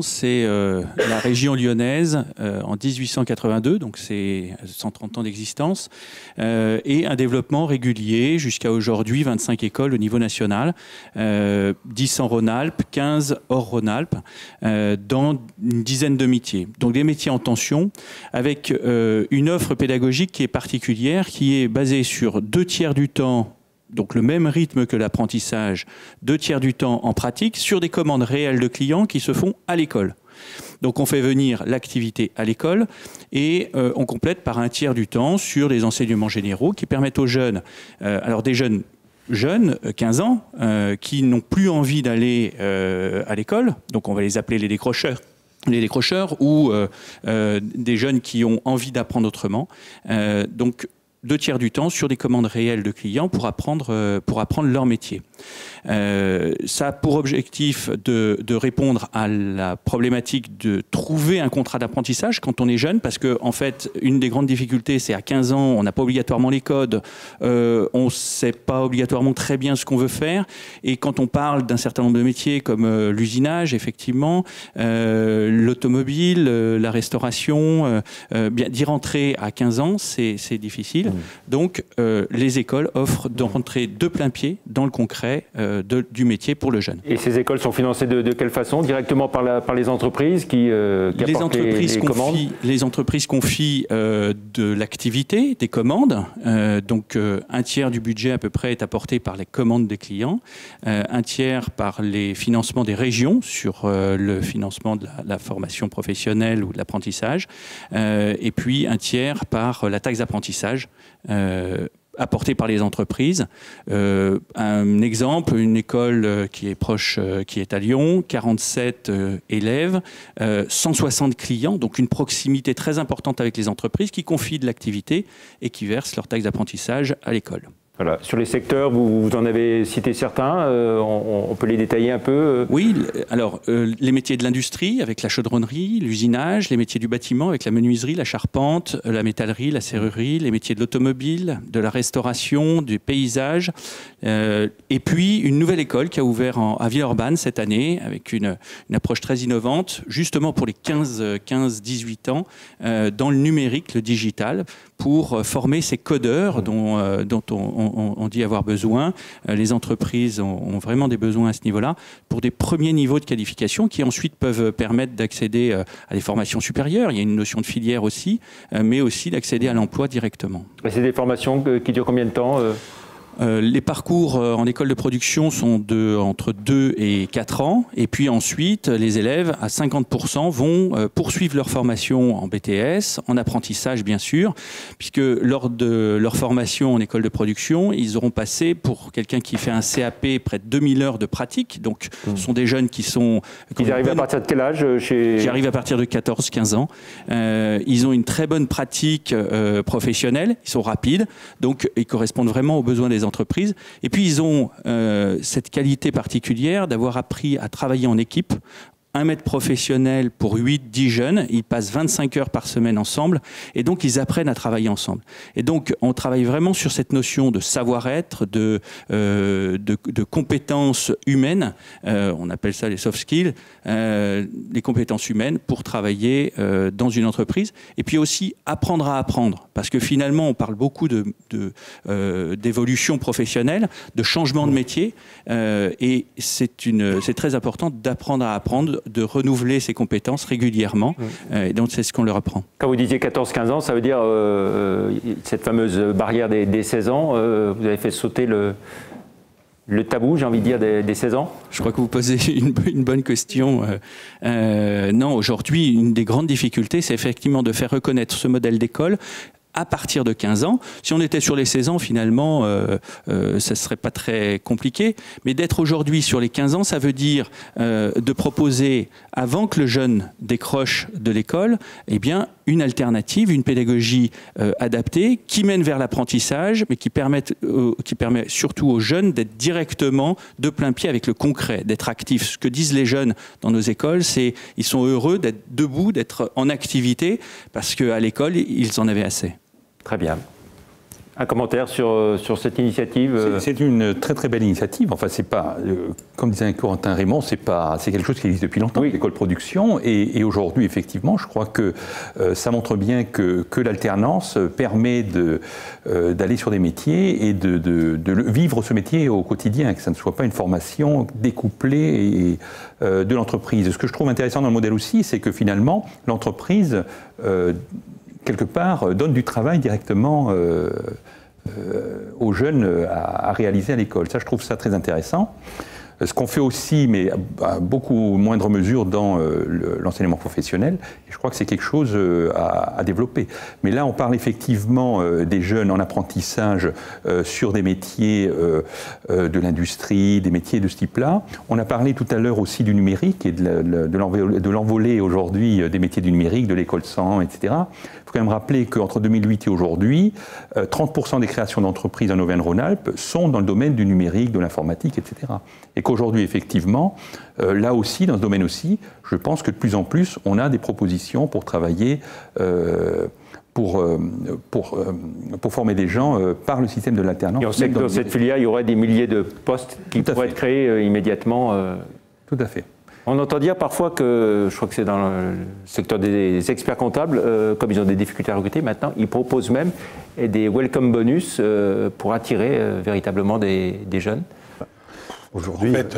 C'est la région lyonnaise en 1882, donc c'est 130 ans d'existence, et un développement régulier jusqu'à aujourd'hui, 25 écoles au niveau national, 10 en Rhône-Alpes, 15 hors Rhône-Alpes, dans une dizaine de métiers. Donc des métiers en tension, avec une offre pédagogique qui est particulière, qui est basée sur 2/3 du temps, donc le même rythme que l'apprentissage, 2/3 du temps en pratique, sur des commandes réelles de clients qui se font à l'école. Donc on fait venir l'activité à l'école et on complète par 1/3 du temps sur des enseignements généraux qui permettent aux jeunes, alors des jeunes jeunes, 15 ans, qui n'ont plus envie d'aller à l'école, donc on va les appeler les décrocheurs. Les décrocheurs ou des jeunes qui ont envie d'apprendre autrement. Donc, 2/3 du temps sur des commandes réelles de clients pour apprendre leur métier. Ça a pour objectif de répondre à la problématique de trouver un contrat d'apprentissage quand on est jeune, parce que en fait, une des grandes difficultés, c'est à 15 ans, on n'a pas obligatoirement les codes, on ne sait pas obligatoirement très bien ce qu'on veut faire, et quand on parle d'un certain nombre de métiers comme l'usinage, effectivement, l'automobile, la restauration, bien d'y rentrer à 15 ans, c'est difficile. Donc, les écoles offrent de rentrer de plein pied dans le concret du métier pour le jeune. Et ces écoles sont financées de quelle façon? Directement par les entreprises qui apportent les commandes? Les entreprises confient de l'activité, des commandes. Donc, 1/3 du budget à peu près est apporté par les commandes des clients, 1/3 par les financements des régions sur le financement de la formation professionnelle ou de l'apprentissage, et puis 1/3 par la taxe d'apprentissage apportée par les entreprises. Un exemple, une école qui est proche, qui est à Lyon, 47 élèves, 160 clients, donc une proximité très importante avec les entreprises qui confient de l'activité et qui versent leur taxe d'apprentissage à l'école. Voilà. Sur les secteurs, vous en avez cité certains, on peut les détailler un peu? Oui, alors les métiers de l'industrie avec la chaudronnerie, l'usinage, les métiers du bâtiment avec la menuiserie, la charpente, la métallerie, la serrurerie, les métiers de l'automobile, de la restauration, du paysage, et puis une nouvelle école qui a ouvert à Villeurbanne cette année avec une approche très innovante, justement pour les 15-18 ans, dans le numérique, le digital, pour former ces codeurs dont on dit avoir besoin. Les entreprises ont vraiment des besoins à ce niveau-là pour des premiers niveaux de qualification qui ensuite peuvent permettre d'accéder à des formations supérieures. Il y a une notion de filière aussi, mais aussi d'accéder à l'emploi directement. Et c'est des formations qui durent combien de temps? Les parcours en école de production sont entre 2 et 4 ans. Et puis ensuite, les élèves, à 50%, vont poursuivre leur formation en BTS, en apprentissage bien sûr, puisque lors de leur formation en école de production, ils auront passé, pour quelqu'un qui fait un CAP, près de 2000 heures de pratique. Donc, ce sont des jeunes qui sont... Ils arrivent à partir de quel âge Qui arrivent à partir de 14-15 ans. Ils ont une très bonne pratique professionnelle, ils sont rapides, donc ils correspondent vraiment aux besoins des entreprises. Et puis ils ont cette qualité particulière d'avoir appris à travailler en équipe. Un maître professionnel pour 8-10 jeunes, ils passent 25 heures par semaine ensemble et donc ils apprennent à travailler ensemble. Et donc on travaille vraiment sur cette notion de savoir-être, de compétences humaines, on appelle ça les soft skills, les compétences humaines pour travailler dans une entreprise. Et puis aussi apprendre à apprendre, parce que finalement on parle beaucoup d'évolution professionnelle, de changement de métier, et c'est très important d'apprendre à apprendre, de renouveler ses compétences régulièrement. Et donc, c'est ce qu'on leur apprend. Quand vous disiez 14-15 ans, ça veut dire cette fameuse barrière des 16 ans, vous avez fait sauter le tabou, j'ai envie de dire, des 16 ans? Je crois que vous posez une bonne question. Non, aujourd'hui, une des grandes difficultés, c'est effectivement de faire reconnaître ce modèle d'école à partir de 15 ans. Si on était sur les 16 ans, finalement, ça ne serait pas très compliqué. Mais d'être aujourd'hui sur les 15 ans, ça veut dire de proposer, avant que le jeune décroche de l'école, eh bien, une alternative, une pédagogie adaptée qui mène vers l'apprentissage, mais qui permet surtout aux jeunes d'être directement de plein pied avec le concret, d'être actifs. Ce que disent les jeunes dans nos écoles, c'est qu'ils sont heureux d'être debout, d'être en activité, parce qu'à l'école, ils en avaient assez. Très bien. Un commentaire sur cette initiative? C'est une très très belle initiative. Enfin, c'est pas, comme disait Corentin Raymond, c'est quelque chose qui existe depuis longtemps, oui. L'école production. Et aujourd'hui, effectivement, je crois que ça montre bien que l'alternance permet d'aller sur des métiers et de vivre ce métier au quotidien, que ça ne soit pas une formation découplée de l'entreprise. Ce que je trouve intéressant dans le modèle aussi, c'est que finalement, l'entreprise quelque part, donne du travail directement aux jeunes à réaliser à l'école. Ça, je trouve ça très intéressant. Ce qu'on fait aussi, mais à beaucoup moindre mesure dans l'enseignement professionnel, et je crois que c'est quelque chose à développer. Mais là, on parle effectivement des jeunes en apprentissage sur des métiers de l'industrie, des métiers de ce type-là. On a parlé tout à l'heure aussi du numérique et de l'envolée aujourd'hui des métiers du numérique, de l'école 100, etc. Il faut quand même rappeler qu'entre 2008 et aujourd'hui, 30% des créations d'entreprises en Auvergne-Rhône-Alpes sont dans le domaine du numérique, de l'informatique, etc. Et qu'aujourd'hui, effectivement, là aussi, dans ce domaine aussi, je pense que de plus en plus, on a des propositions pour travailler, pour former des gens par le système de l'alternance. Et on sait que dans cette filière, il y aurait des milliers de postes qui pourraient être créés immédiatement. Tout à fait. On entend dire parfois que, je crois que c'est dans le secteur des experts comptables, comme ils ont des difficultés à recruter, maintenant, ils proposent même des welcome bonus pour attirer véritablement des jeunes. Aujourd'hui, en fait,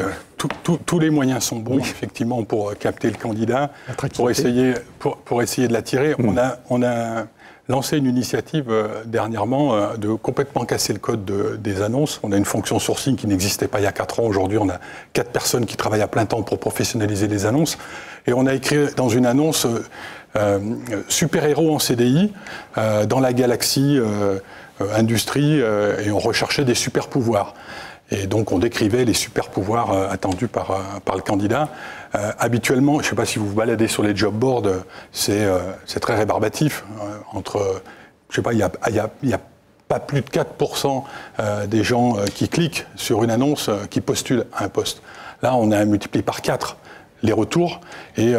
tous les moyens sont bons, effectivement, pour capter le candidat, pour essayer de l'attirer. On a lancé une initiative dernièrement de complètement casser le code des annonces. On a une fonction sourcing qui n'existait pas il y a 4 ans. Aujourd'hui, on a 4 personnes qui travaillent à plein temps pour professionnaliser les annonces. Et on a écrit dans une annonce super-héros en CDI dans la galaxie industrie et on recherchait des super-pouvoirs. Et donc on décrivait les super-pouvoirs attendus par le candidat. Habituellement, je ne sais pas si vous vous baladez sur les job boards, c'est très rébarbatif. Je sais pas, il y a pas plus de 4% des gens qui cliquent sur une annonce qui postulent à un poste. Là, on a multiplié par 4 les retours et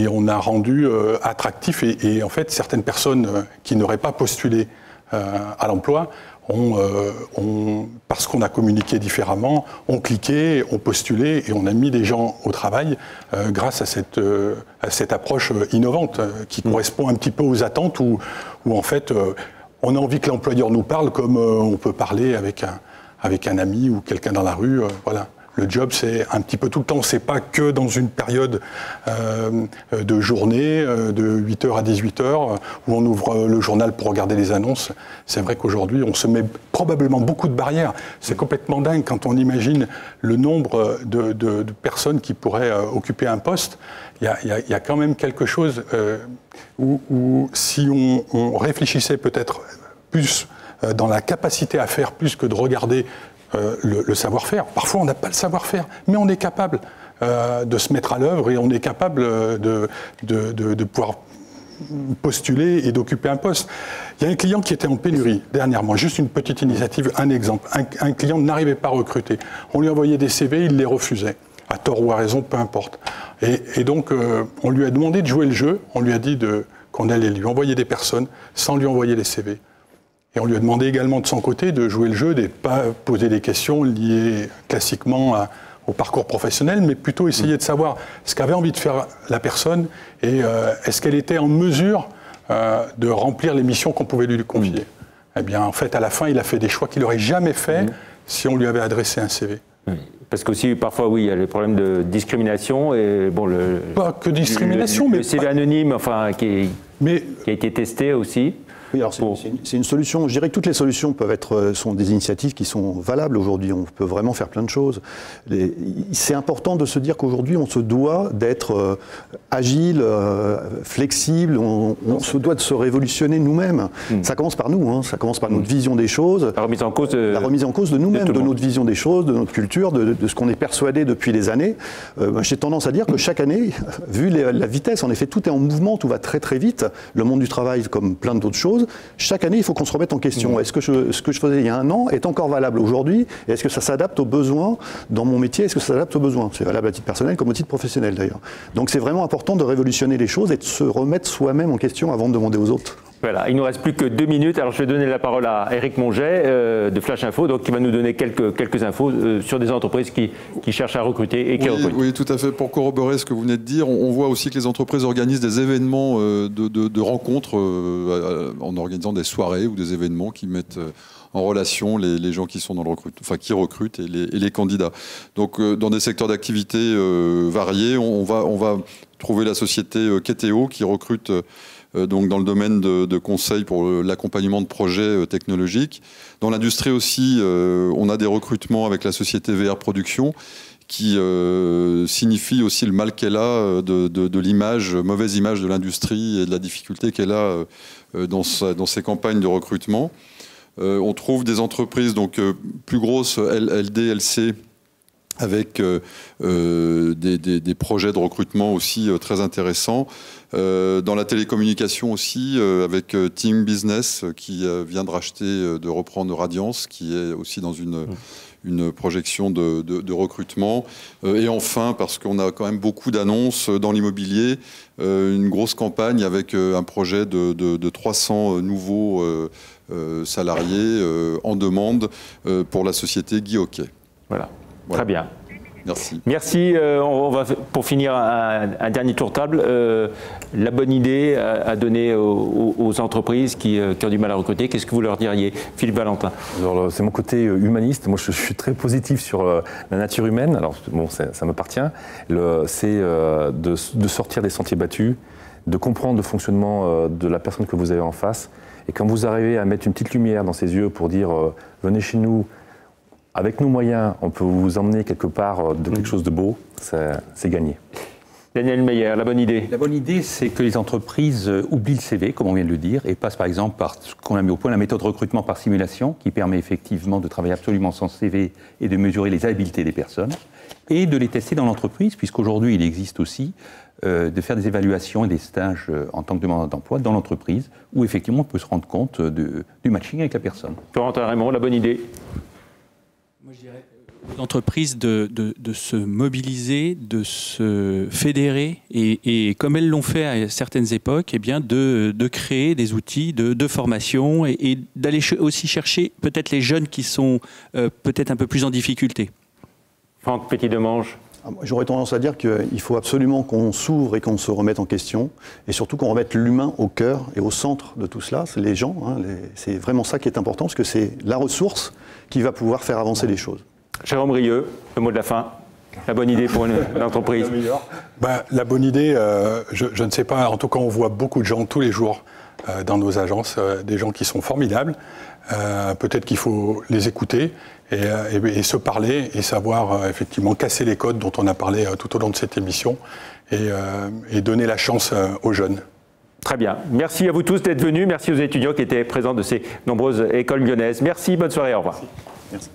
on a rendu attractif. Et en fait, certaines personnes qui n'auraient pas postulé à l'emploi parce qu'on a communiqué différemment, ont cliqué, ont postulé et on a mis des gens au travail grâce à cette approche innovante qui correspond un petit peu aux attentes où en fait on a envie que l'employeur nous parle comme on peut parler avec un ami ou quelqu'un dans la rue. Voilà. Le job, c'est un petit peu tout le temps. C'est pas que dans une période de journée, de 8h à 18h, où on ouvre le journal pour regarder les annonces. C'est vrai qu'aujourd'hui, on se met probablement beaucoup de barrières. C'est complètement dingue quand on imagine le nombre de personnes qui pourraient occuper un poste. Il y a quand même quelque chose où si on réfléchissait peut-être plus dans la capacité à faire plus que de regarder le savoir-faire. Parfois, on n'a pas le savoir-faire, mais on est capable de se mettre à l'œuvre et on est capable de pouvoir postuler et d'occuper un poste. Il y a un client qui était en pénurie dernièrement, juste une petite initiative, un exemple. Un client n'arrivait pas à recruter. On lui envoyait des CV, il les refusait. À tort ou à raison, peu importe. Et donc, on lui a demandé de jouer le jeu, on lui a dit qu'on allait lui envoyer des personnes sans lui envoyer les CV. Et on lui a demandé également de son côté de jouer le jeu, de ne pas poser des questions liées classiquement au parcours professionnel, mais plutôt essayer de savoir ce qu'avait envie de faire la personne et est-ce qu'elle était en mesure de remplir les missions qu'on pouvait lui confier. Eh bien, en fait, à la fin, il a fait des choix qu'il n'aurait jamais fait si on lui avait adressé un CV. Parce qu'aussi, parfois, oui, il y a les problèmes de discrimination. Et, bon, pas que discrimination, mais... Le CV anonyme, enfin, qui a été testé aussi. Oui, alors c'est une solution. Je dirais que toutes les solutions sont des initiatives qui sont valables aujourd'hui. On peut vraiment faire plein de choses. C'est important de se dire qu'aujourd'hui, on se doit d'être agile, flexible. On se doit de se révolutionner nous-mêmes. Ça commence par nous. Hein. Ça commence par notre vision des choses. La remise en cause de nous-mêmes, de notre vision des choses, de notre culture, de ce qu'on est persuadé depuis des années. J'ai tendance à dire que chaque année, vu la vitesse, en effet, tout est en mouvement, tout va très très vite. Le monde du travail, comme plein d'autres choses. Chaque année, il faut qu'on se remette en question. Est-ce que ce que je faisais il y a un an est encore valable aujourd'hui? Est-ce que ça s'adapte aux besoins dans mon métier? Est-ce que ça s'adapte aux besoins? C'est valable à titre personnel comme au titre professionnel d'ailleurs. Donc c'est vraiment important de révolutionner les choses et de se remettre soi-même en question avant de demander aux autres. Voilà, il ne nous reste plus que 2 minutes. Alors je vais donner la parole à Éric Monget de Flash Info, donc qui va nous donner quelques infos sur des entreprises qui cherchent à recruter et qui recrutent. Oui, tout à fait. Pour corroborer ce que vous venez de dire, on voit aussi que les entreprises organisent des événements de rencontres en organisant des soirées ou des événements qui mettent en relation les gens qui sont dans le qui recrutent et les candidats. Donc dans des secteurs d'activité variés, on va trouver la société Keteo qui recrute donc dans le domaine de conseil pour l'accompagnement de projets technologiques. Dans l'industrie aussi, on a des recrutements avec la société VR Production qui signifie aussi le mal qu'elle a de l'image, mauvaise image de l'industrie et de la difficulté qu'elle a dans ses campagnes de recrutement. On trouve des entreprises donc plus grosses, LD, LC, avec des projets de recrutement aussi très intéressants. Dans la télécommunication aussi, avec Team Business qui vient de racheter, de reprendre Radiance, qui est aussi dans une projection de recrutement. Et enfin, parce qu'on a quand même beaucoup d'annonces dans l'immobilier, une grosse campagne avec un projet de 300 nouveaux salariés en demande pour la société Guy Hockey. Voilà. Très bien. Merci. Merci. On va, pour finir, un dernier tour de table. La bonne idée à donner aux entreprises qui ont du mal à recruter, qu'est-ce que vous leur diriez, Philippe Valentin? C'est mon côté humaniste. Moi, je suis très positif sur la nature humaine. Alors, bon, ça m'appartient. C'est de sortir des sentiers battus, de comprendre le fonctionnement de la personne que vous avez en face. Et quand vous arrivez à mettre une petite lumière dans ses yeux pour dire venez chez nous, avec nos moyens, on peut vous emmener quelque part de quelque chose de beau, c'est gagné. Daniel Meyer, la bonne idée? La bonne idée, c'est que les entreprises oublient le CV, comme on vient de le dire, et passent par exemple par ce qu'on a mis au point, la méthode recrutement par simulation, qui permet effectivement de travailler absolument sans CV et de mesurer les habiletés des personnes, et de les tester dans l'entreprise, puisqu'aujourd'hui, il existe aussi de faire des évaluations et des stages en tant que demandeur d'emploi dans l'entreprise, où effectivement on peut se rendre compte du matching avec la personne. Corentin Raymond, la bonne idée? Moi, je dirais aux entreprises de se mobiliser, de se fédérer et comme elles l'ont fait à certaines époques, eh bien de créer des outils de formation et d'aller aussi chercher peut-être les jeunes qui sont peut-être un peu plus en difficulté. Franck Petit-Demange. J'aurais tendance à dire qu'il faut absolument qu'on s'ouvre et qu'on se remette en question, et surtout qu'on remette l'humain au cœur et au centre de tout cela. C'est les gens, hein, c'est vraiment ça qui est important, parce que c'est la ressource qui va pouvoir faire avancer les choses. Jérôme Rieu, le mot de la fin. La bonne idée pour une entreprise? La bonne idée, je ne sais pas, en tout cas on voit beaucoup de gens tous les jours dans nos agences, des gens qui sont formidables. Peut-être qu'il faut les écouter et se parler et savoir effectivement casser les codes dont on a parlé tout au long de cette émission et donner la chance aux jeunes. Très bien. Merci à vous tous d'être venus. Merci aux étudiants qui étaient présents de ces nombreuses écoles lyonnaises. Merci, bonne soirée, au revoir. Merci.